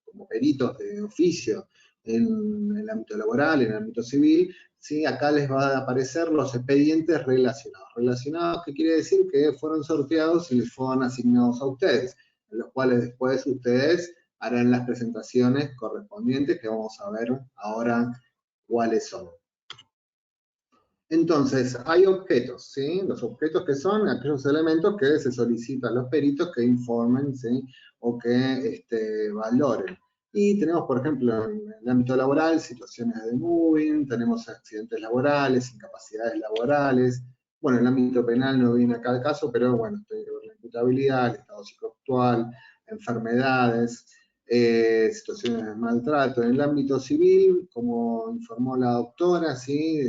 C: como peritos de oficio en el ámbito laboral, en el ámbito civil, ¿sí? Acá les van a aparecer los expedientes relacionados. Relacionados, ¿qué quiere decir? Que fueron sorteados y les fueron asignados a ustedes, en los cuales después ustedes harán las presentaciones correspondientes, que vamos a ver ahora cuáles son. Entonces, hay objetos, ¿sí? Los objetos que son aquellos elementos que se solicitan a los peritos que informen, ¿sí? O que valoren. Y tenemos, por ejemplo, en el ámbito laboral, situaciones de moving, tenemos accidentes laborales, incapacidades laborales. Bueno, en el ámbito penal no viene acá el caso, pero bueno, la imputabilidad, el estado psicoactual, enfermedades, situaciones de maltrato. En el ámbito civil, como informó la doctora, ¿sí?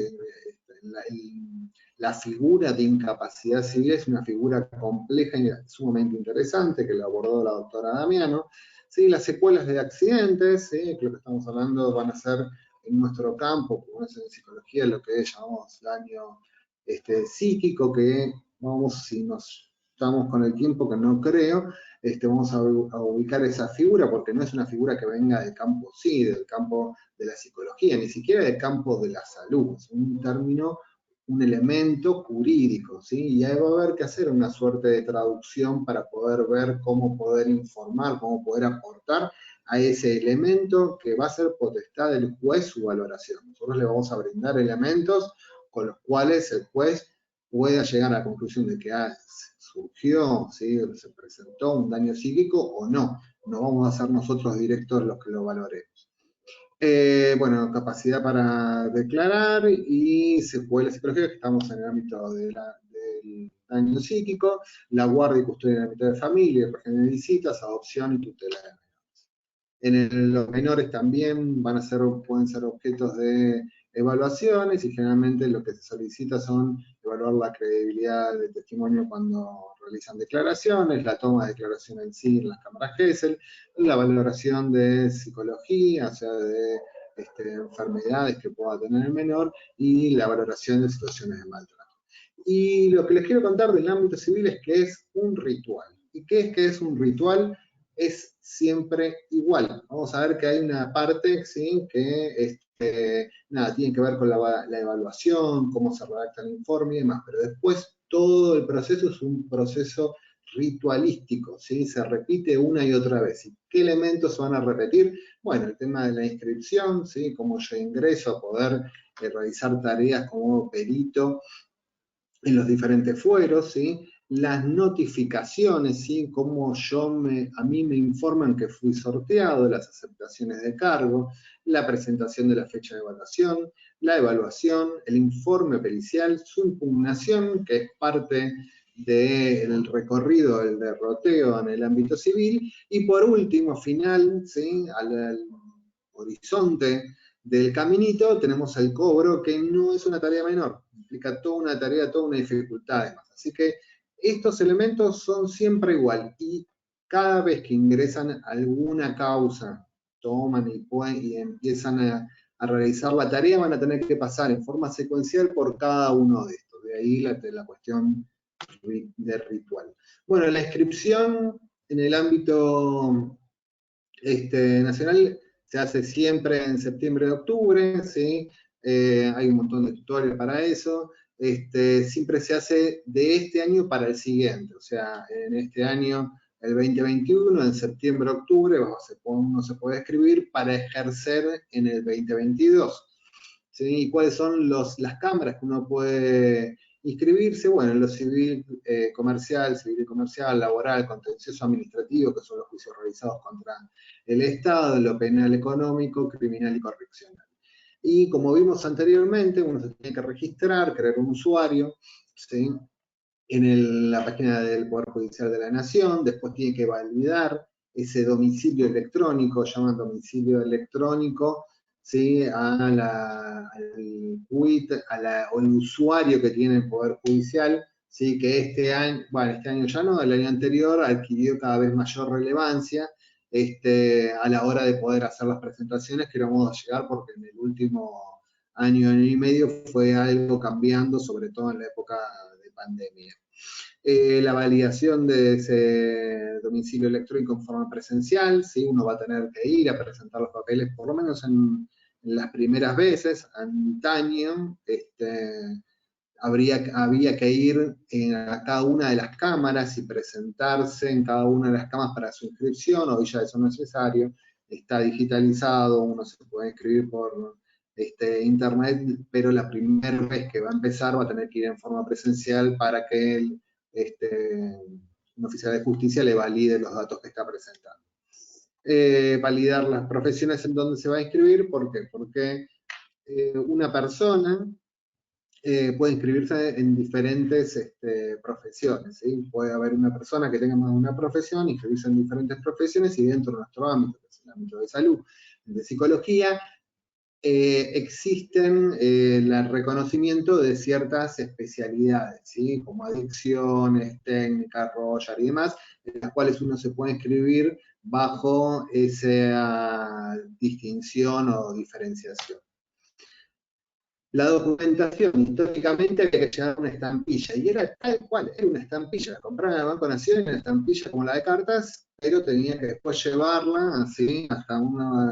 C: La figura de incapacidad civil es una figura compleja y sumamente interesante que la abordó la doctora Damiano. ¿Sí? Las secuelas de accidentes, ¿sí? Lo que estamos hablando van a ser en nuestro campo, como es en psicología, lo que llamamos daño psíquico, que si nos estamos con el tiempo, que no creo, vamos a ubicar esa figura, porque no es una figura que venga del campo, sí, del campo de la psicología, ni siquiera del campo de la salud, es un término, un elemento jurídico, ¿sí? Y ahí va a haber que hacer una suerte de traducción para poder ver cómo poder informar, cómo poder aportar a ese elemento que va a ser potestad del juez su valoración. Nosotros le vamos a brindar elementos con los cuales el juez pueda llegar a la conclusión de que surgió, ¿sí? Se presentó un daño psíquico o no. No vamos a ser nosotros directos los que lo valoremos. Bueno, capacidad para declarar y secuelas psicológicas, que estamos en el ámbito del daño psíquico, la guardia y custodia en el ámbito de familia, régimen de visitas, adopción y tutela de menores. Los menores también pueden ser objetos de evaluaciones y generalmente lo que se solicita son evaluar la credibilidad del testimonio cuando realizan declaraciones, la toma de declaración en sí en las cámaras Gesell, la valoración de psicología, o sea, de enfermedades que pueda tener el menor y la valoración de situaciones de maltrato. Y lo que les quiero contar del ámbito civil es que es un ritual. ¿Y qué es que es un ritual? Es siempre igual. Vamos a ver que hay una parte, ¿sí?, que tiene que ver con la evaluación, cómo se redacta el informe y demás, pero después todo el proceso es un proceso ritualístico, ¿sí? Se repite una y otra vez. ¿Y qué elementos se van a repetir? Bueno, el tema de la inscripción, ¿sí?, cómo yo ingreso a poder realizar tareas como perito en los diferentes fueros, ¿sí? Las notificaciones, ¿sí?, cómo a mí me informan que fui sorteado, las aceptaciones de cargo, la presentación de la fecha de evaluación, la evaluación, el informe pericial, su impugnación, que es parte del recorrido, el derroteo en el ámbito civil, y por último, final, ¿sí?, al horizonte del caminito tenemos el cobro, que no es una tarea menor, implica toda una tarea, toda una dificultad además. Así que estos elementos son siempre igual y cada vez que ingresan alguna causa, toman y empiezan a realizar la tarea, van a tener que pasar en forma secuencial por cada uno de estos. De ahí la cuestión de ritual. Bueno, la inscripción en el ámbito nacional se hace siempre en septiembre y octubre, ¿sí? Hay un montón de tutoriales para eso. Siempre se hace de este año para el siguiente, o sea, en este año, el 2021, en septiembre, octubre, uno se puede escribir para ejercer en el 2022. ¿Sí? ¿Y cuáles son las cámaras que uno puede inscribirse? Bueno, en lo civil, comercial, laboral, contencioso administrativo, que son los juicios realizados contra el Estado, lo penal económico, criminal y correccional. Y como vimos anteriormente, uno se tiene que registrar, crear un usuario, ¿sí?, en la página del Poder Judicial de la Nación, después tiene que validar ese domicilio electrónico, llaman domicilio electrónico, ¿sí?, al quit, o el usuario que tiene el Poder Judicial, ¿sí?, que este año ya no, el año anterior adquirió cada vez mayor relevancia a la hora de poder hacer las presentaciones que íbamos a llegar, porque en el último año y medio fue algo cambiando, sobre todo en la época de pandemia. La validación de ese domicilio electrónico en forma presencial, ¿sí? Uno va a tener que ir a presentar los papeles, por lo menos en las primeras veces. Antaño, había que ir a cada una de las cámaras y presentarse en cada una de las cámaras para su inscripción. Hoy ya eso no es necesario, está digitalizado, uno se puede inscribir por internet, pero la primera vez que va a empezar va a tener que ir en forma presencial para que un oficial de justicia le valide los datos que está presentando. Validar las profesiones en donde se va a inscribir. ¿Por qué? Porque una persona puede inscribirse en diferentes profesiones, ¿sí? Puede haber una persona que tenga más de una profesión, inscribirse en diferentes profesiones, y dentro de nuestro ámbito, que es el ámbito de salud, de psicología, existen el reconocimiento de ciertas especialidades, ¿sí?, como adicciones, técnicas, Roger y demás, en las cuales uno se puede inscribir bajo esa distinción o diferenciación. La documentación, históricamente había que llevar una estampilla, y era tal cual, era una estampilla, la compraban en el Banco Nación, una estampilla como la de cartas, pero tenía que después llevarla así hasta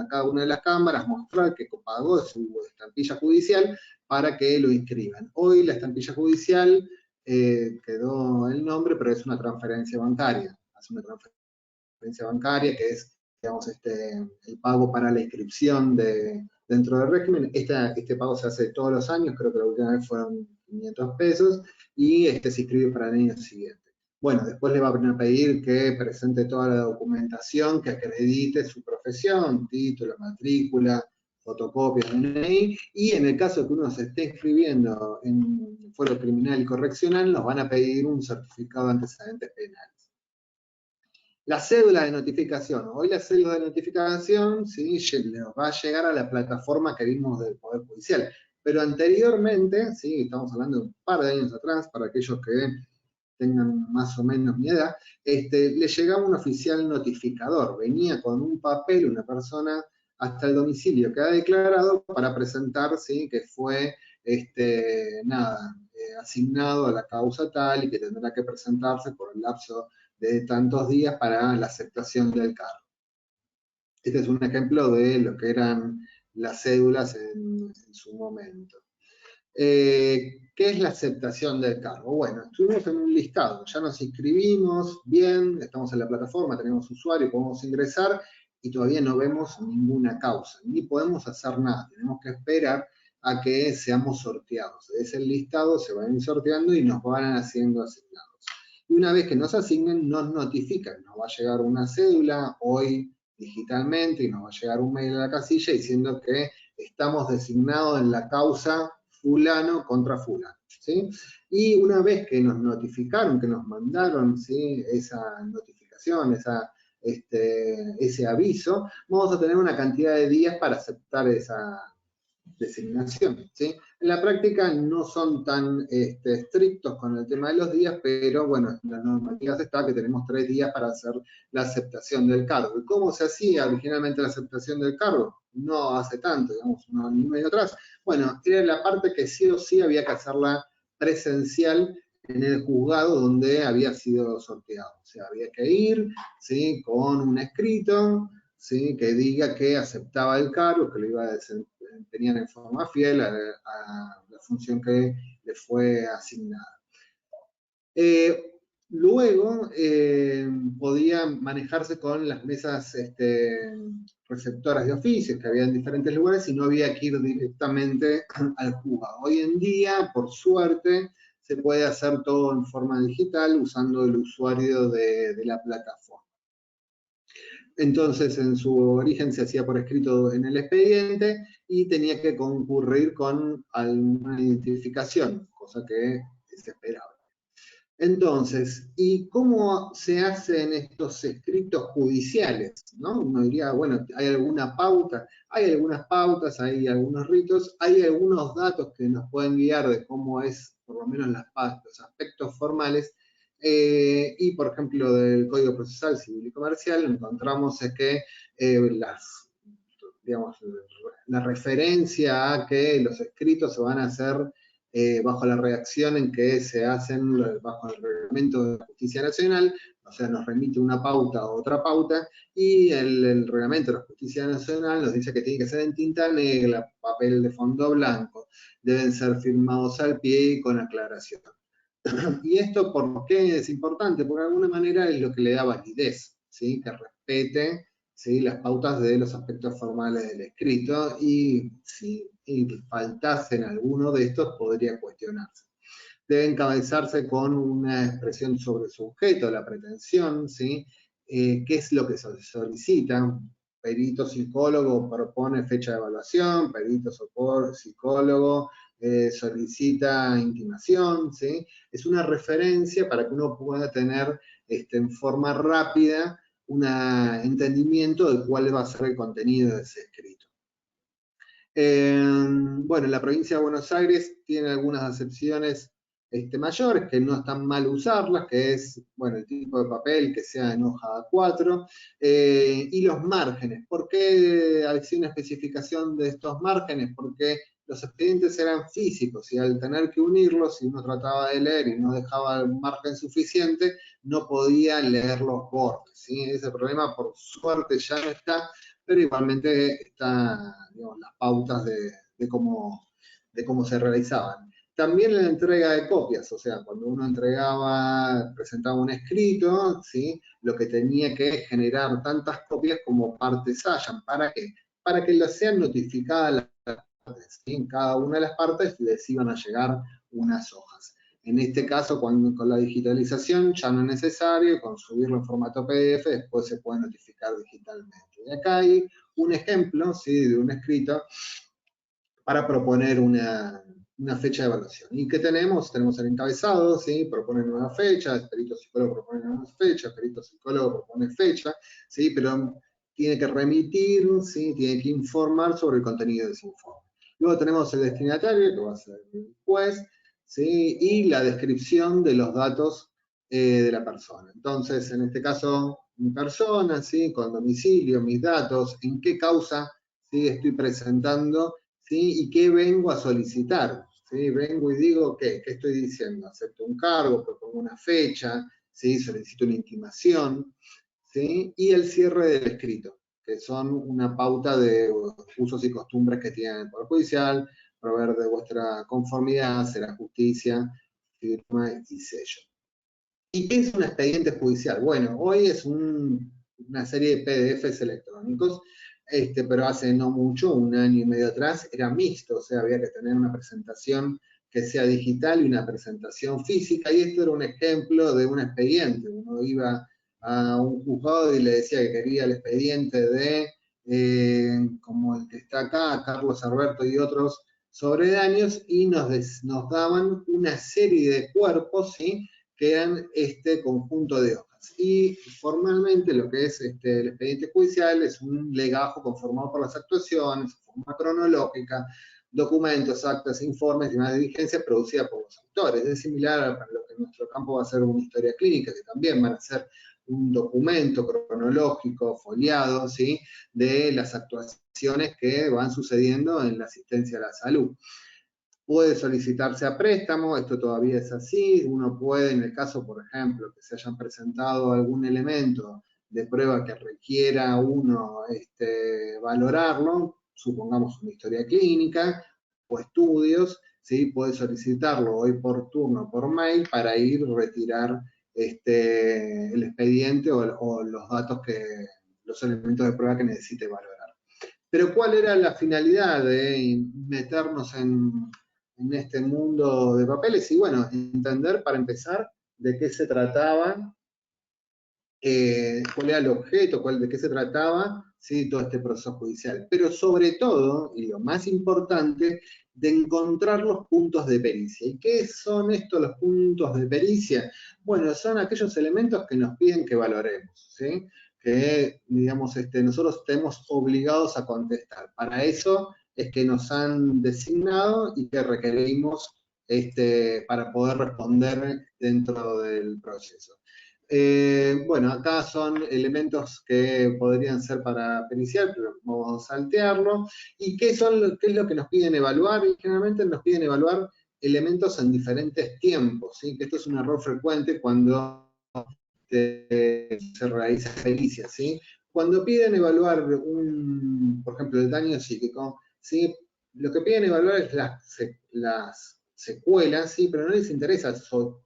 C: cada una de las cámaras, mostrar que pagó su estampilla judicial para que lo inscriban. Hoy la estampilla judicial quedó el nombre, pero es una transferencia bancaria, hace una transferencia bancaria que es, digamos, el pago para la inscripción dentro del régimen. Este pago se hace todos los años, creo que la última vez fueron 500 pesos, y se inscribe para el año siguiente. Bueno, después le van a pedir que presente toda la documentación que acredite su profesión, título, matrícula, fotocopia, DNI, y en el caso que uno se esté inscribiendo en fuero criminal y correccional, nos van a pedir un certificado de antecedentes penales. La cédula de notificación. Hoy la cédula de notificación, ¿sí?, va a llegar a la plataforma que vimos del Poder Judicial. Pero anteriormente, ¿sí?, estamos hablando de un par de años atrás, para aquellos que tengan más o menos mi edad, le llegaba un oficial notificador. Venía con un papel, una persona, hasta el domicilio que ha declarado para presentar, ¿sí?, que fue asignado a la causa tal y que tendrá que presentarse por el lapso de tantos días para la aceptación del cargo. Este es un ejemplo de lo que eran las cédulas en su momento. ¿Qué es la aceptación del cargo? Bueno, estuvimos en un listado, ya nos inscribimos, bien, estamos en la plataforma, tenemos usuario, podemos ingresar y todavía no vemos ninguna causa, ni podemos hacer nada, tenemos que esperar a que seamos sorteados. Es el listado, se van a ir sorteando y nos van haciendo asignados. Y una vez que nos asignen, nos notifican, nos va a llegar una cédula hoy digitalmente y nos va a llegar un mail a la casilla diciendo que estamos designados en la causa fulano contra fulano, ¿sí? Y una vez que nos notificaron, que nos mandaron, ¿sí?, esa notificación, ese aviso, vamos a tener una cantidad de días para aceptar esa designación, ¿sí? En la práctica no son tan estrictos con el tema de los días, pero bueno, en las normativas está que tenemos 3 días para hacer la aceptación del cargo. ¿Y cómo se hacía originalmente la aceptación del cargo? No hace tanto, digamos, un año y medio atrás. Bueno, era la parte que sí o sí había que hacerla presencial en el juzgado donde había sido sorteado. O sea, había que ir, ¿sí?, con un escrito, ¿sí?, que diga que aceptaba el cargo, que lo iba a desempeñar en forma fiel a la función que le fue asignada. Luego podía manejarse con las mesas receptoras de oficios que había en diferentes lugares y no había que ir directamente al juzgado. Hoy en día, por suerte, se puede hacer todo en forma digital usando el usuario de la plataforma. Entonces, en su origen se hacía por escrito en el expediente y tenía que concurrir con alguna identificación, cosa que se esperaba. Entonces, ¿y cómo se hacen estos escritos judiciales? ¿No? Uno diría, bueno, ¿hay alguna pauta? Hay algunas pautas, hay algunos ritos, hay algunos datos que nos pueden guiar de cómo es, por lo menos los aspectos formales. Y, por ejemplo, del Código Procesal Civil y Comercial, encontramos que la referencia a que los escritos se van a hacer bajo la redacción en que se hacen bajo el reglamento de la Justicia Nacional, o sea, nos remite una pauta a otra pauta, y el reglamento de la Justicia Nacional nos dice que tiene que ser en tinta negra, papel de fondo blanco, deben ser firmados al pie y con aclaración. Y esto, ¿por qué es importante? Porque de alguna manera es lo que le da validez, ¿sí?, que respete, ¿sí?, las pautas de los aspectos formales del escrito, y si faltasen alguno de estos podría cuestionarse. Debe encabezarse con una expresión sobre su objeto, la pretensión, ¿sí?, qué es lo que se solicita. Perito psicólogo propone fecha de evaluación, perito psicólogo solicita intimación, ¿sí? Es una referencia para que uno pueda tener en forma rápida un entendimiento de cuál va a ser el contenido de ese escrito. Bueno, la provincia de Buenos Aires tiene algunas acepciones mayores, que no están mal usarlas, que es, bueno, el tipo de papel que sea en hoja A4, y los márgenes. ¿Por qué hay una especificación de estos márgenes? Porque los expedientes eran físicos y al tener que unirlos, si uno trataba de leer y no dejaba el margen suficiente, no podía leer los bordes, ¿sí? Ese problema por suerte ya no está, pero igualmente están, digamos, las pautas de cómo se realizaban. También la entrega de copias, o sea, cuando uno presentaba un escrito, ¿sí? Lo que tenía que generar tantas copias como partes hayan. ¿Para qué? Para que las sean notificadas las partes, ¿sí? En cada una de las partes les iban a llegar unas hojas. En este caso, con la digitalización ya no es necesario, con subirlo en formato PDF, después se puede notificar digitalmente. Y acá hay un ejemplo, ¿sí? De un escrito para proponer una fecha de evaluación. ¿Y qué tenemos? Tenemos el encabezado, ¿sí? Propone nueva fecha, el perito psicólogo propone nueva fecha, el perito psicólogo propone fecha, ¿sí? Pero tiene que remitir, ¿sí? Tiene que informar sobre el contenido de ese informe. Luego tenemos el destinatario, que va a ser el juez, ¿sí? Y la descripción de los datos de la persona. Entonces, en este caso, mi persona, ¿sí? Con domicilio, mis datos, en qué causa, ¿sí? Estoy presentando, ¿sí? Y qué vengo a solicitar, ¿sí? Vengo y digo, ¿qué estoy diciendo? Acepto un cargo, propongo una fecha, ¿sí? Solicito una intimación, ¿sí? Y el cierre del escrito, que son una pauta de usos y costumbres que tiene el Poder Judicial, proveer de vuestra conformidad, será justicia, firma y sello. ¿Y qué es un expediente judicial? Bueno, hoy es una serie de PDFs electrónicos, pero hace no mucho, un año y medio atrás, era mixto, o sea, había que tener una presentación que sea digital y una presentación física, y esto era un ejemplo de un expediente. Uno iba a un juzgado y le decía que quería el expediente de, como el que está acá, Carlos Alberto y otros sobre daños, y nos daban una serie de cuerpos, ¿sí? Que eran este conjunto de hojas. Y formalmente lo que es el expediente judicial es un legajo conformado por las actuaciones, forma cronológica, documentos, actas, informes y una diligencia producida por los autores. Es similar a lo que en nuestro campo va a ser una historia clínica, que también van a ser un documento cronológico, foliado, ¿sí? De las actuaciones que van sucediendo en la asistencia a la salud. Puede solicitarse a préstamo, esto todavía es así, uno puede, en el caso, por ejemplo, que se hayan presentado algún elemento de prueba que requiera uno valorarlo, supongamos una historia clínica o estudios, ¿sí? Puede solicitarlo hoy por turno, por mail, para ir retirar el expediente o los datos los elementos de prueba que necesite valorar. Pero ¿cuál era la finalidad de meternos en este mundo de papeles? Y bueno, entender para empezar de qué se trataba, cuál era el objeto, de qué se trataba, ¿sí? Todo este proceso judicial. Pero sobre todo, y lo más importante, de encontrar los puntos de pericia. ¿Y qué son estos los puntos de pericia? Bueno, son aquellos elementos que nos piden que valoremos, ¿sí? Que, digamos, nosotros estemos obligados a contestar. Para eso es que nos han designado y que requerimos para poder responder dentro del proceso. Bueno, acá son elementos que podrían ser para periciar, pero vamos a saltearlo. ¿Y qué es lo que nos piden evaluar? Y generalmente nos piden evaluar elementos en diferentes tiempos, ¿sí? Que esto es un error frecuente cuando se realiza pericia, ¿sí? Cuando piden evaluar por ejemplo, el daño psíquico, ¿sí? Lo que piden evaluar es las secuelas, ¿sí? Pero no les interesa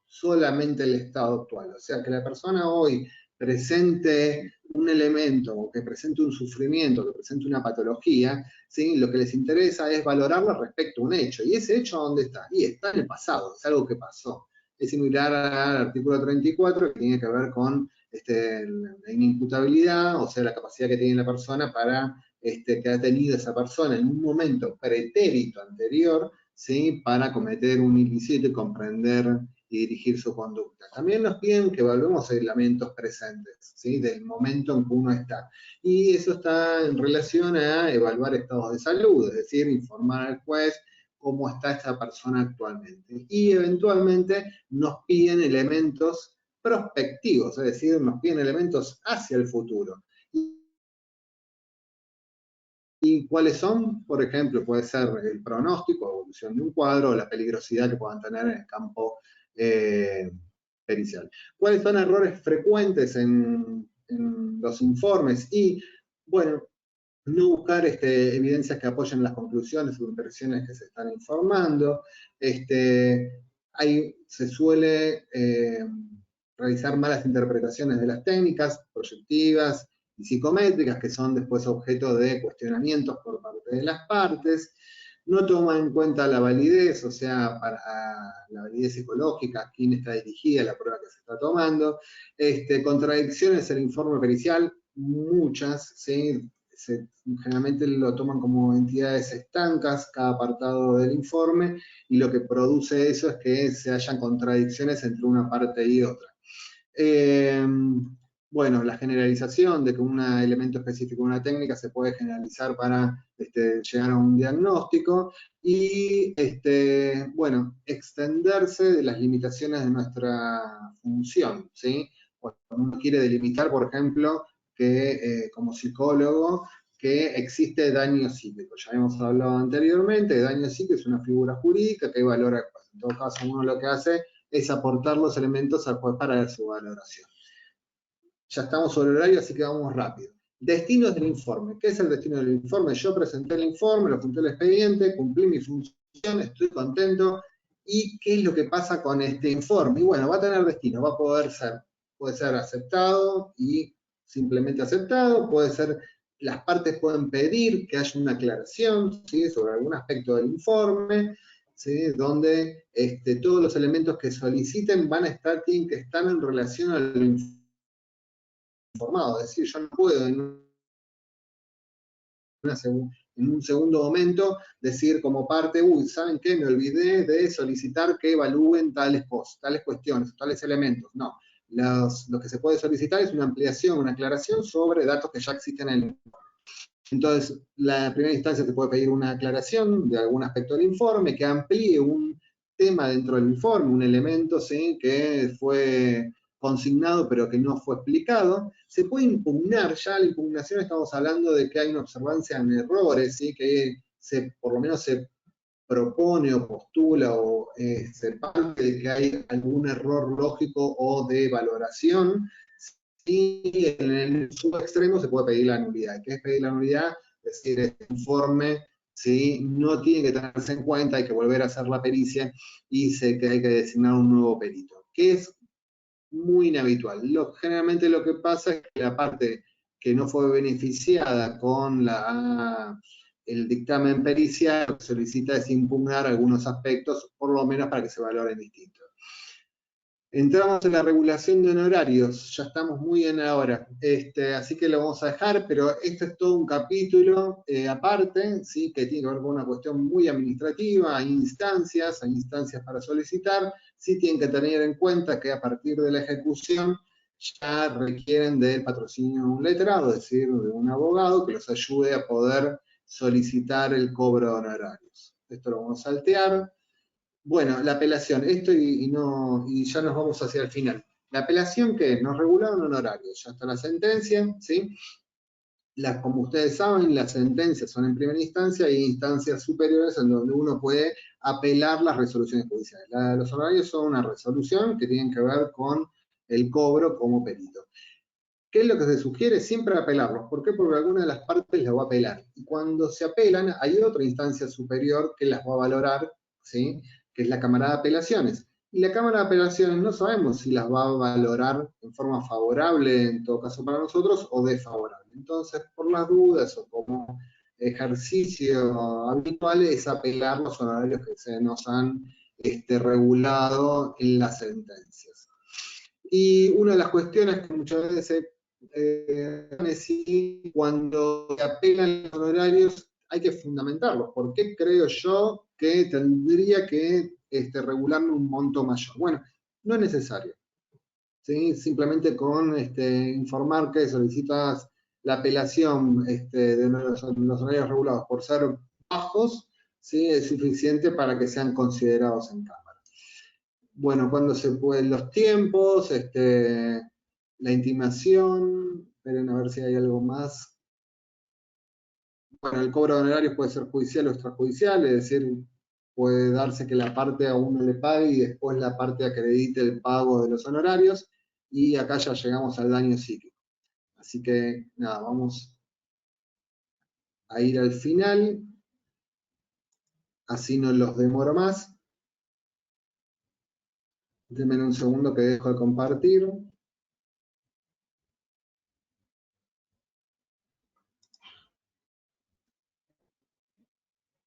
C: solamente el estado actual. O sea, que la persona hoy presente un elemento, o que presente un sufrimiento, que presente una patología, ¿sí? Lo que les interesa es valorarlo respecto a un hecho. ¿Y ese hecho dónde está? Y está en el pasado, es algo que pasó. Es similar al artículo 34, que tiene que ver con la inimputabilidad, o sea, la capacidad que tiene la persona para que ha tenido esa persona en un momento pretérito anterior, ¿sí? Para cometer un ilícito y comprender y dirigir su conducta. También nos piden que evaluemos elementos presentes, ¿sí? Del momento en que uno está. Y eso está en relación a evaluar estados de salud, es decir, informar al juez cómo está esta persona actualmente. Y eventualmente nos piden elementos prospectivos, es decir, nos piden elementos hacia el futuro. Y ¿Y cuáles son? Por ejemplo, puede ser el pronóstico, evolución de un cuadro, o la peligrosidad que puedan tener en el campo pericial. ¿Cuáles son errores frecuentes en los informes? Y, bueno, no buscar evidencias que apoyen las conclusiones o impresiones que se están informando. Se suele realizar malas interpretaciones de las técnicas proyectivas y psicométricas, que son después objeto de cuestionamientos por parte de las partes. No toma en cuenta la validez, o sea, para la validez psicológica, a quién está dirigida la prueba que se está tomando. Contradicciones en el informe pericial, muchas, ¿sí? Generalmente lo toman como entidades estancas, cada apartado del informe, y lo que produce eso es que se hayan contradicciones entre una parte y otra. Bueno, la generalización de que un elemento específico de una técnica se puede generalizar para llegar a un diagnóstico, y bueno, extenderse de las limitaciones de nuestra función, ¿sí? Cuando uno quiere delimitar, por ejemplo, que como psicólogo, que existe daño psíquico. Ya hemos hablado anteriormente, daño psíquico es una figura jurídica que valora, en todo caso uno lo que hace es aportar los elementos al juez para su valoración. Ya estamos sobre el horario, así que vamos rápido. Destinos del informe. ¿Qué es el destino del informe? Yo presenté el informe, lo junté al expediente, cumplí mi función, estoy contento. ¿Y qué es lo que pasa con este informe? Y bueno, va a tener destino, va a poder ser, puede ser aceptado y simplemente aceptado, puede ser, las partes pueden pedir que haya una aclaración, ¿sí?, sobre algún aspecto del informe, ¿sí?, donde todos los elementos que soliciten tienen que estar en relación al informado. Es decir, yo no puedo en un segundo momento decir como parte, ¿saben qué? Me olvidé de solicitar que evalúen tales cosas, tales cuestiones, tales elementos. No, lo que se puede solicitar es una ampliación, una aclaración sobre datos que ya existen en el informe. Entonces, la primera instancia te puede pedir una aclaración de algún aspecto del informe, que amplíe un tema dentro del informe, un elemento, ¿sí?, que fue consignado pero que no fue explicado. Se puede impugnar, ya la impugnación estamos hablando de que hay una observancia en errores, ¿sí?, que por lo menos se propone o postula o se parte de que hay algún error lógico o de valoración. Y en el subextremo se puede pedir la nulidad. ¿Qué es pedir la nulidad? Es decir, este informe, ¿sí?, no tiene que tenerse en cuenta, hay que volver a hacer la pericia y que hay que designar un nuevo perito, que es muy inhabitual. Generalmente lo que pasa es que la parte que no fue beneficiada con el dictamen pericial solicita impugnar algunos aspectos, por lo menos para que se valoren distintos. Entramos en la regulación de honorarios, ya estamos muy en la hora, así que lo vamos a dejar, pero este es todo un capítulo aparte, ¿sí?, que tiene que ver con una cuestión muy administrativa. Hay instancias para solicitar. Sí tienen que tener en cuenta que a partir de la ejecución ya requieren del patrocinio de un letrado, es decir, de un abogado que los ayude a poder solicitar el cobro de honorarios. Esto lo vamos a saltear. Bueno, la apelación, esto y ya nos vamos hacia el final. La apelación, ¿qué es? Nos regularon honorarios, ya está la sentencia, ¿sí? Como ustedes saben, las sentencias son en primera instancia y instancias superiores en donde uno puede apelar las resoluciones judiciales. Los honorarios son una resolución que tienen que ver con el cobro como perito. ¿Qué es lo que se sugiere? Siempre apelarlos. ¿Por qué? Porque alguna de las partes las va a apelar. Y cuando se apelan, hay otra instancia superior que las va a valorar, ¿sí?, que es la Cámara de Apelaciones. Y la Cámara de Apelaciones no sabemos si las va a valorar en forma favorable, en todo caso para nosotros, o desfavorable. Entonces, por las dudas o como ejercicio habitual, es apelar los honorarios que se nos han regulado en las sentencias. Y una de las cuestiones que muchas veces es si cuando se apelan los honorarios hay que fundamentarlos. ¿Por qué creo yo que tendría que regularme un monto mayor? Bueno, no es necesario. ¿Sí? Simplemente con informar que solicitas la apelación de los honorarios regulados por ser bajos, ¿sí?, es suficiente para que sean considerados en Cámara. Bueno, cuando se pueden los tiempos, la intimación, esperen a ver si hay algo más. bueno, el cobro de honorarios puede ser judicial o extrajudicial, es decir, puede darse que la parte a uno le pague y después la parte acredite el pago de los honorarios, y acá ya llegamos al daño psíquico. Así que, nada, vamos a ir al final, así no los demoro más. Denme un segundo que dejo de compartir.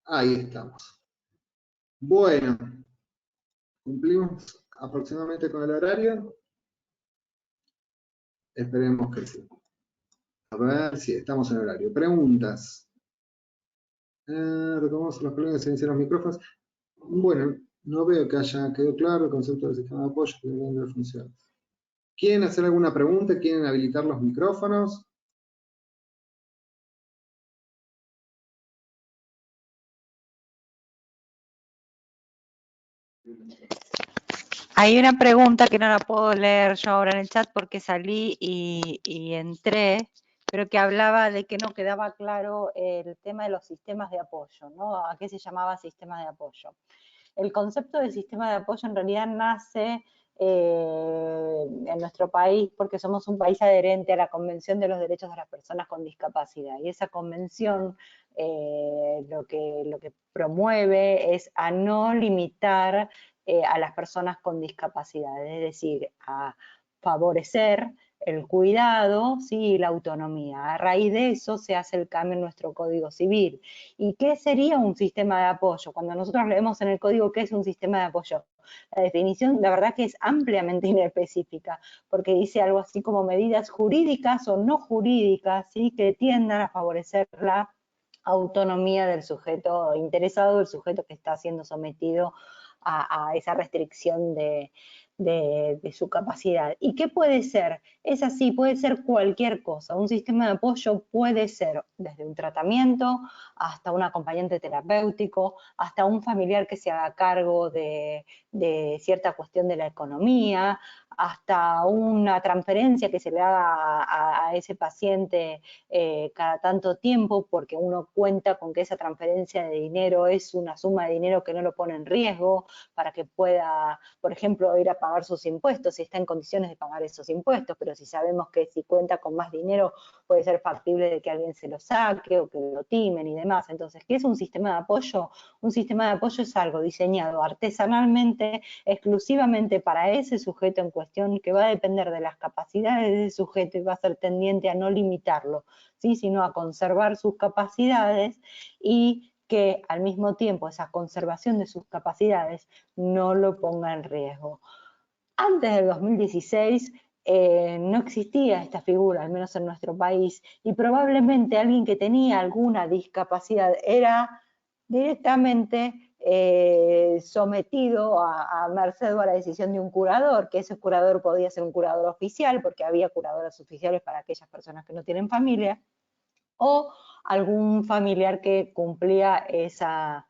C: Ahí estamos. Bueno, ¿cumplimos aproximadamente con el horario? Esperemos que sí. A ver si estamos en horario. Preguntas. Retomamos los problemas de los micrófonos. Bueno, no veo que haya quedado claro el concepto del sistema de apoyo que debe funcionar. ¿Quieren hacer alguna pregunta? ¿Quieren habilitar los micrófonos?
D: Hay una pregunta que no la puedo leer yo ahora en el chat porque salí y entré, pero que hablaba de que no quedaba claro el tema de los sistemas de apoyo, ¿no? ¿A qué se llamaba sistema de apoyo? El concepto de sistema de apoyo en realidad nace en nuestro país porque somos un país adherente a la Convención de los Derechos de las Personas con Discapacidad, y esa convención lo que promueve es a no limitar a las personas con discapacidad, es decir, a favorecer el cuidado, ¿sí? Y la autonomía. A raíz de eso se hace el cambio en nuestro Código Civil. ¿Y qué sería un sistema de apoyo? Cuando nosotros leemos en el código qué es un sistema de apoyo, la definición la verdad que es ampliamente inespecífica, porque dice algo así como medidas jurídicas o no jurídicas, ¿sí? Que tiendan a favorecer la autonomía del sujeto interesado, del sujeto que está siendo sometido a esa restricción de su capacidad. ¿Y qué puede ser? Es así, puede ser cualquier cosa. Un sistema de apoyo puede ser desde un tratamiento hasta un acompañante terapéutico, hasta un familiar que se haga cargo de cierta cuestión de la economía, hasta una transferencia que se le haga a ese paciente cada tanto tiempo, porque uno cuenta con que esa transferencia de dinero es una suma de dinero que no lo pone en riesgo, para que pueda, por ejemplo, ir a pagar sus impuestos, si está en condiciones de pagar esos impuestos, pero si sabemos que si cuenta con más dinero puede ser factible de que alguien se lo saque o que lo timen y demás. Entonces, ¿qué es un sistema de apoyo? Un sistema de apoyo es algo diseñado artesanalmente, exclusivamente para ese sujeto en cuestión, que va a depender de las capacidades de ese sujeto y va a ser tendiente a no limitarlo, ¿sí? Sino a conservar sus capacidades, y que al mismo tiempo esa conservación de sus capacidades no lo ponga en riesgo. Antes del 2016 no existía esta figura, al menos en nuestro país, y probablemente alguien que tenía alguna discapacidad era directamente sometido a merced o a la decisión de un curador, que ese curador podía ser un curador oficial, porque había curadores oficiales para aquellas personas que no tienen familia, o algún familiar que cumplía esa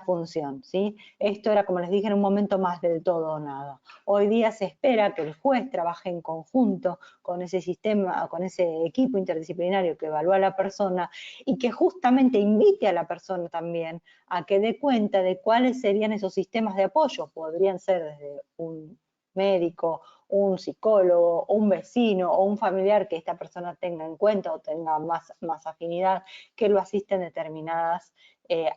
D: función, ¿sí? Esto era, como les dije, en un momento más del todo o nada. Hoy día se espera que el juez trabaje en conjunto con ese sistema, con ese equipo interdisciplinario que evalúa a la persona, y que justamente invite a la persona también a que dé cuenta de cuáles serían esos sistemas de apoyo. Podrían ser desde un médico, un psicólogo, un vecino o un familiar que esta persona tenga en cuenta o tenga más afinidad, que lo asiste en determinadas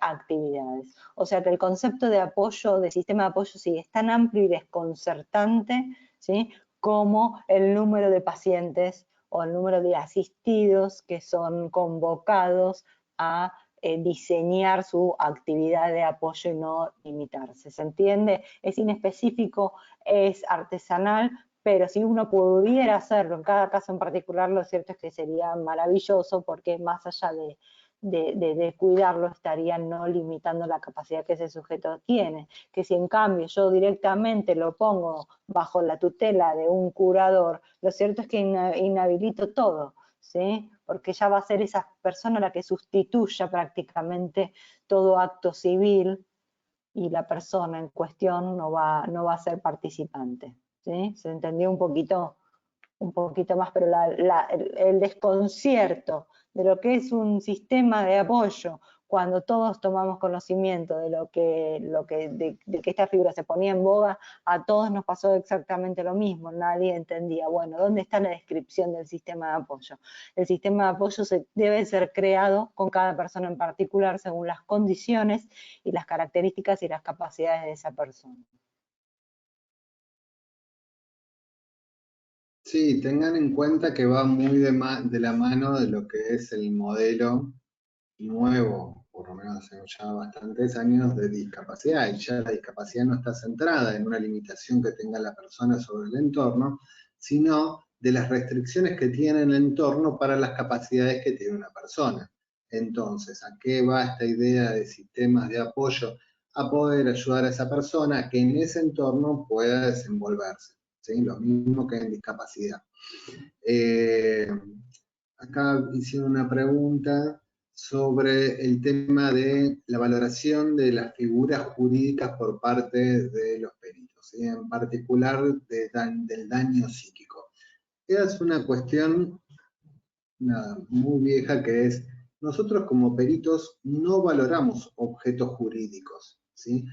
D: actividades. O sea que el concepto de apoyo, de sistema de apoyo, sí, es tan amplio y desconcertante, ¿sí? Como el número de pacientes o el número de asistidos que son convocados a diseñar su actividad de apoyo y no limitarse. ¿Se entiende? Es inespecífico, es artesanal, pero si uno pudiera hacerlo en cada caso en particular, lo cierto es que sería maravilloso, porque más allá de cuidarlo, estaría no limitando la capacidad que ese sujeto tiene. Que si en cambio yo directamente lo pongo bajo la tutela de un curador, lo cierto es que inhabilito todo, ¿sí? Porque ya va a ser esa persona la que sustituya prácticamente todo acto civil, y la persona en cuestión no va a ser participante, ¿sí? Se entendió un poquito más, pero el desconcierto
B: de lo que es un sistema de apoyo, cuando todos tomamos conocimiento de que esta figura se ponía en boga, a todos nos pasó exactamente lo mismo, nadie entendía, bueno, ¿dónde está la descripción del sistema de apoyo? El sistema de apoyo debe ser creado con cada persona en particular según las condiciones y las características y las capacidades de esa persona.
C: Sí, tengan en cuenta que va muy de la mano de lo que es el modelo nuevo, por lo menos hace ya bastantes años, de discapacidad, y ya la discapacidad no está centrada en una limitación que tenga la persona sobre el entorno, sino de las restricciones que tiene el entorno para las capacidades que tiene una persona. Entonces, ¿a qué va esta idea de sistemas de apoyo? A poder ayudar a esa persona a que en ese entorno pueda desenvolverse, ¿sí? Lo mismo que en discapacidad. Acá hicieron una pregunta sobre el tema de la valoración de las figuras jurídicas por parte de los peritos, ¿sí? En particular del daño psíquico. Es una cuestión muy vieja, que es, nosotros como peritos no valoramos objetos jurídicos, ¿sí?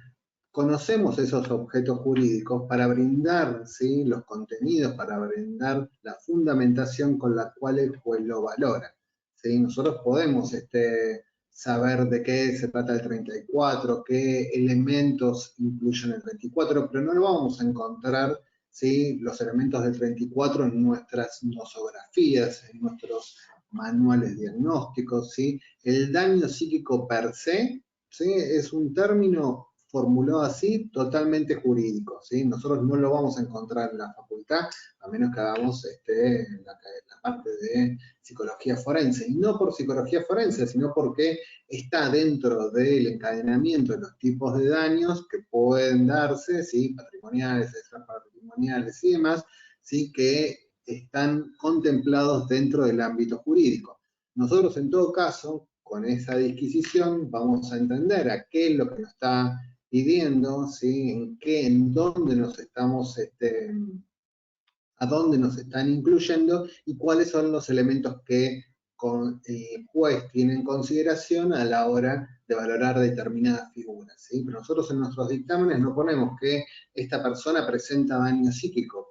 C: Conocemos esos objetos jurídicos para brindar, ¿sí?, los contenidos, para brindar la fundamentación con la cual el juez lo valora, ¿sí? Nosotros podemos saber de qué se trata el 34, qué elementos incluyen el 34, pero no lo vamos a encontrar, ¿sí?, los elementos del 34 en nuestras nosografías, en nuestros manuales diagnósticos, ¿sí? El daño psíquico per se, ¿sí?, es un término formulado así, totalmente jurídico, ¿sí? Nosotros no lo vamos a encontrar en la facultad, a menos que hagamos la parte de psicología forense, y no por psicología forense, sino porque está dentro del encadenamiento de los tipos de daños que pueden darse, ¿sí?, patrimoniales, extrapatrimoniales y demás, ¿sí?, que están contemplados dentro del ámbito jurídico. Nosotros, en todo caso, con esa disquisición, vamos a entender a qué es lo que nos está pidiendo, ¿sí?, en dónde nos estamos, a dónde nos están incluyendo y cuáles son los elementos que el juez tiene en consideración a la hora de valorar determinadas figuras, ¿sí? Pero nosotros en nuestros dictámenes no ponemos que esta persona presenta daño psíquico,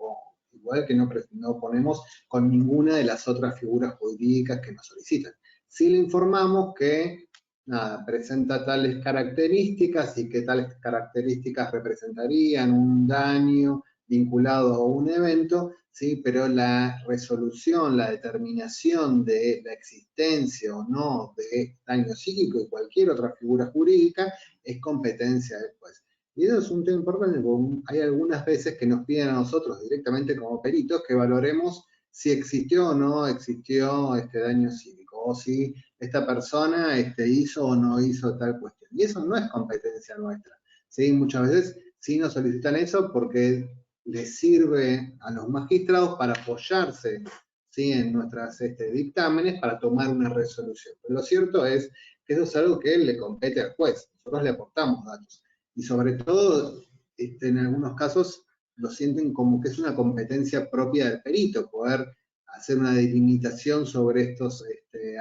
C: igual que no ponemos con ninguna de las otras figuras jurídicas que nos solicitan. Sí le informamos que nada, presenta tales características y que tales características representarían un daño vinculado a un evento, ¿sí? Pero la resolución, la determinación de la existencia o no de daño psíquico y cualquier otra figura jurídica es competencia del juez. Y eso es un tema importante, porque hay algunas veces que nos piden a nosotros directamente como peritos que valoremos si existió o no existió daño psíquico, o si esta persona hizo o no hizo tal cuestión. Y eso no es competencia nuestra, ¿sí? Muchas veces sí nos solicitan eso porque les sirve a los magistrados para apoyarse, ¿sí?, en nuestros dictámenes para tomar una resolución. Pero lo cierto es que eso es algo que le compete al juez. Nosotros le aportamos datos. Y sobre todo, en algunos casos, lo sienten como que es una competencia propia del perito, poder hacer una delimitación sobre estos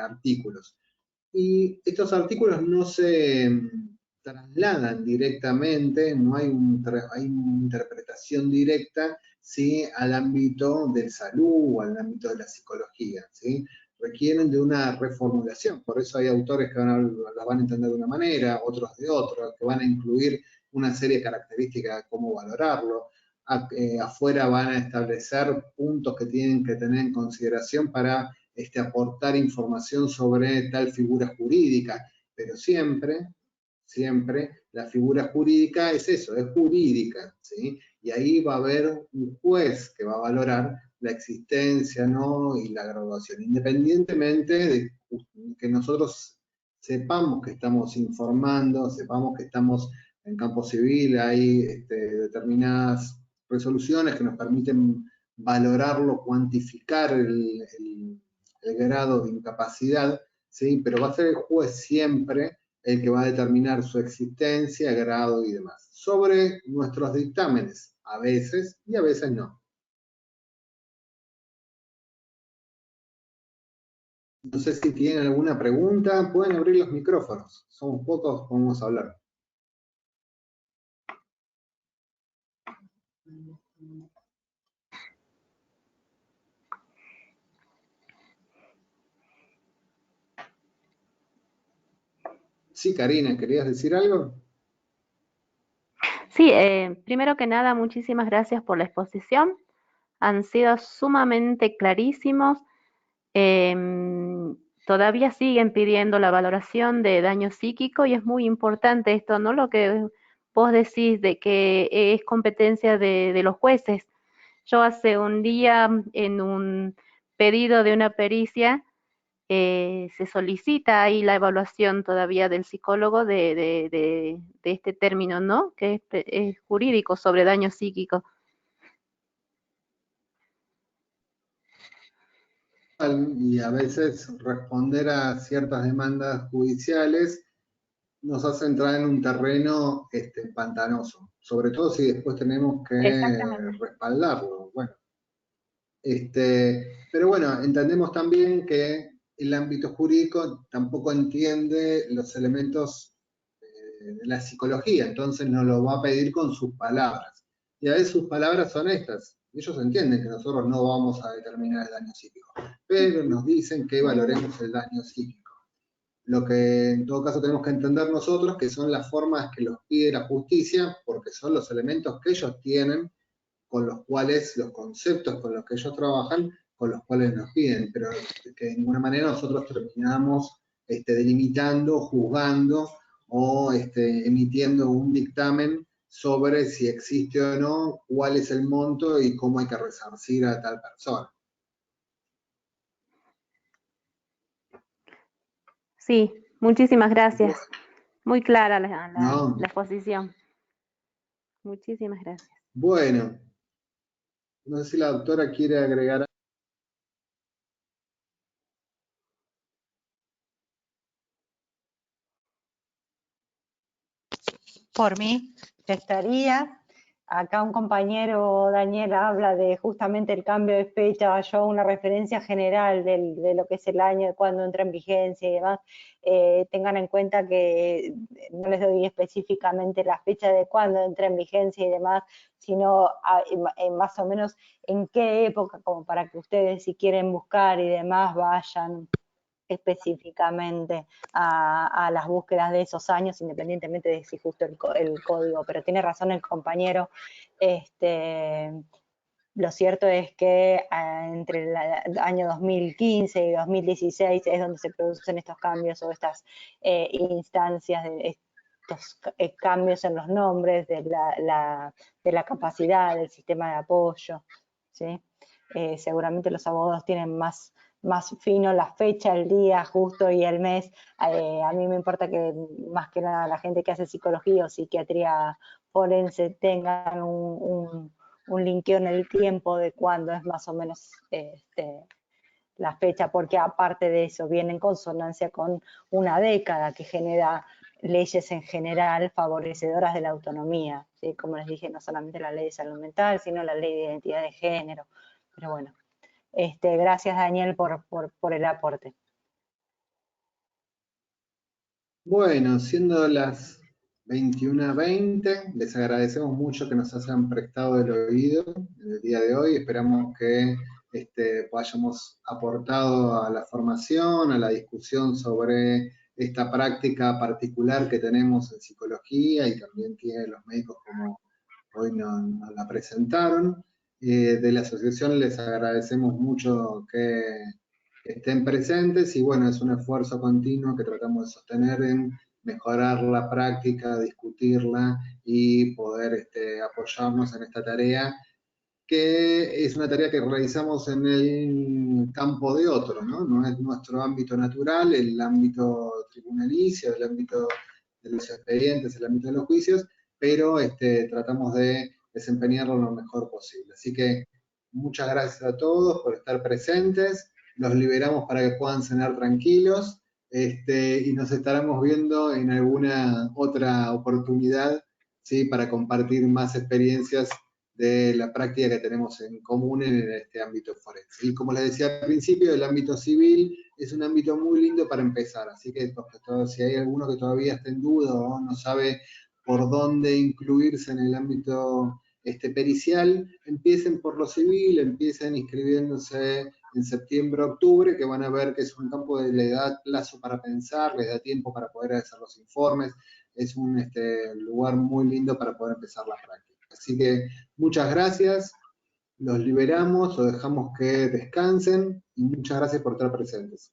C: artículos. Y estos artículos no se trasladan directamente, no hay una interpretación directa, ¿sí?, al ámbito de salud o al ámbito de la psicología, ¿sí? Requieren de una reformulación, por eso hay autores que la van a entender de una manera, otros de otra, que van a incluir una serie de características de cómo valorarlo. Afuera van a establecer puntos que tienen que tener en consideración para aportar información sobre tal figura jurídica, pero siempre la figura jurídica es eso, es jurídica, ¿sí? Y ahí va a haber un juez que va a valorar la existencia, ¿no?, y la graduación, independientemente de que nosotros sepamos que estamos informando, sepamos que estamos en campo civil, hay determinadas resoluciones que nos permiten valorarlo, cuantificar el grado de incapacidad, ¿sí? Pero va a ser el juez siempre el que va a determinar su existencia, grado y demás. Sobre nuestros dictámenes, a veces y a veces no. No sé si tienen alguna pregunta, pueden abrir los micrófonos. Somos pocos, vamos a hablar. Sí, Karina, ¿querías decir algo?
E: Sí, primero que nada, muchísimas gracias por la exposición. Han sido sumamente clarísimos. Todavía siguen pidiendo la valoración de daño psíquico y es muy importante esto, ¿no? Lo que vos decís de que es competencia de los jueces. Yo hace un día en un pedido de una pericia se solicita ahí la evaluación todavía del psicólogo de este término, ¿no? Que es jurídico sobre daño psíquico.
C: Y a veces responder a ciertas demandas judiciales nos hace entrar en un terreno pantanoso, sobre todo si después tenemos que
E: Exactamente.
C: respaldarlo. Bueno, pero bueno, entendemos también que el ámbito jurídico tampoco entiende los elementos de la psicología, entonces nos lo va a pedir con sus palabras. Y a veces sus palabras son estas. Ellos entienden que nosotros no vamos a determinar el daño psíquico, pero nos dicen que valoremos el daño psíquico. Lo que en todo caso tenemos que entender nosotros que son las formas que los pide la justicia, porque son los elementos que ellos tienen, con los cuales, los conceptos con los que ellos trabajan, con los cuales nos piden, pero que de ninguna manera nosotros terminamos delimitando, juzgando o emitiendo un dictamen sobre si existe o no, cuál es el monto y cómo hay que resarcir a tal persona.
E: Sí, muchísimas gracias. Muy clara
C: No.
E: la exposición. Muchísimas gracias.
C: Bueno, no sé si la doctora quiere agregar.
D: Por mí,
B: estaría. Acá un compañero, Daniel, habla de justamente el cambio de fecha, yo una referencia general de lo que es el año, de cuando entra en vigencia y demás. Tengan en cuenta que no les doy específicamente la fecha de cuándo entra en vigencia y demás, sino más o menos en qué época, como para que ustedes, si quieren buscar y demás, vayan específicamente a las búsquedas de esos años, independientemente de si justo el código, pero tiene razón el compañero. Lo cierto es que entre el año 2015 y 2016 es donde se producen estos cambios o estas instancias de estos cambios en los nombres de la capacidad del sistema de apoyo, ¿sí? Seguramente los abogados tienen más fino la fecha, el día justo y el mes. A mí me importa que más que nada la gente que hace psicología o psiquiatría forense tengan un linkeo en el tiempo de cuándo es más o menos la fecha, porque aparte de eso viene en consonancia con una década que genera leyes en general favorecedoras de la autonomía, ¿sí? Como les dije, no solamente la ley de salud mental, sino la ley de identidad de género. Pero bueno, gracias Daniel por el aporte.
C: Bueno, siendo las 21:20, les agradecemos mucho que nos hayan prestado el oído en el día de hoy. Esperamos que hayamos aportado a la formación, a la discusión sobre esta práctica particular que tenemos en psicología y también tienen los médicos como hoy nos la presentaron. De la asociación les agradecemos mucho que estén presentes y bueno, es un esfuerzo continuo que tratamos de sostener en mejorar la práctica, discutirla y poder apoyarnos en esta tarea, que es una tarea que realizamos en el campo de otro, ¿no? No es nuestro ámbito natural, el ámbito tribunalicio, el ámbito de los expedientes, el ámbito de los juicios, pero tratamos de desempeñarlo lo mejor posible. Así que muchas gracias a todos por estar presentes, los liberamos para que puedan cenar tranquilos, y nos estaremos viendo en alguna otra oportunidad, ¿sí? Para compartir más experiencias de la práctica que tenemos en común en este ámbito forense. Y como les decía al principio, el ámbito civil es un ámbito muy lindo para empezar, así que si hay alguno que todavía está en duda o no sabe por dónde incluirse en el ámbito pericial, empiecen por lo civil, empiecen inscribiéndose en septiembre, octubre, que van a ver que es un campo que le da plazo para pensar, les da tiempo para poder hacer los informes, es un lugar muy lindo para poder empezar la práctica. Así que muchas gracias, los liberamos o dejamos que descansen y muchas gracias por estar presentes.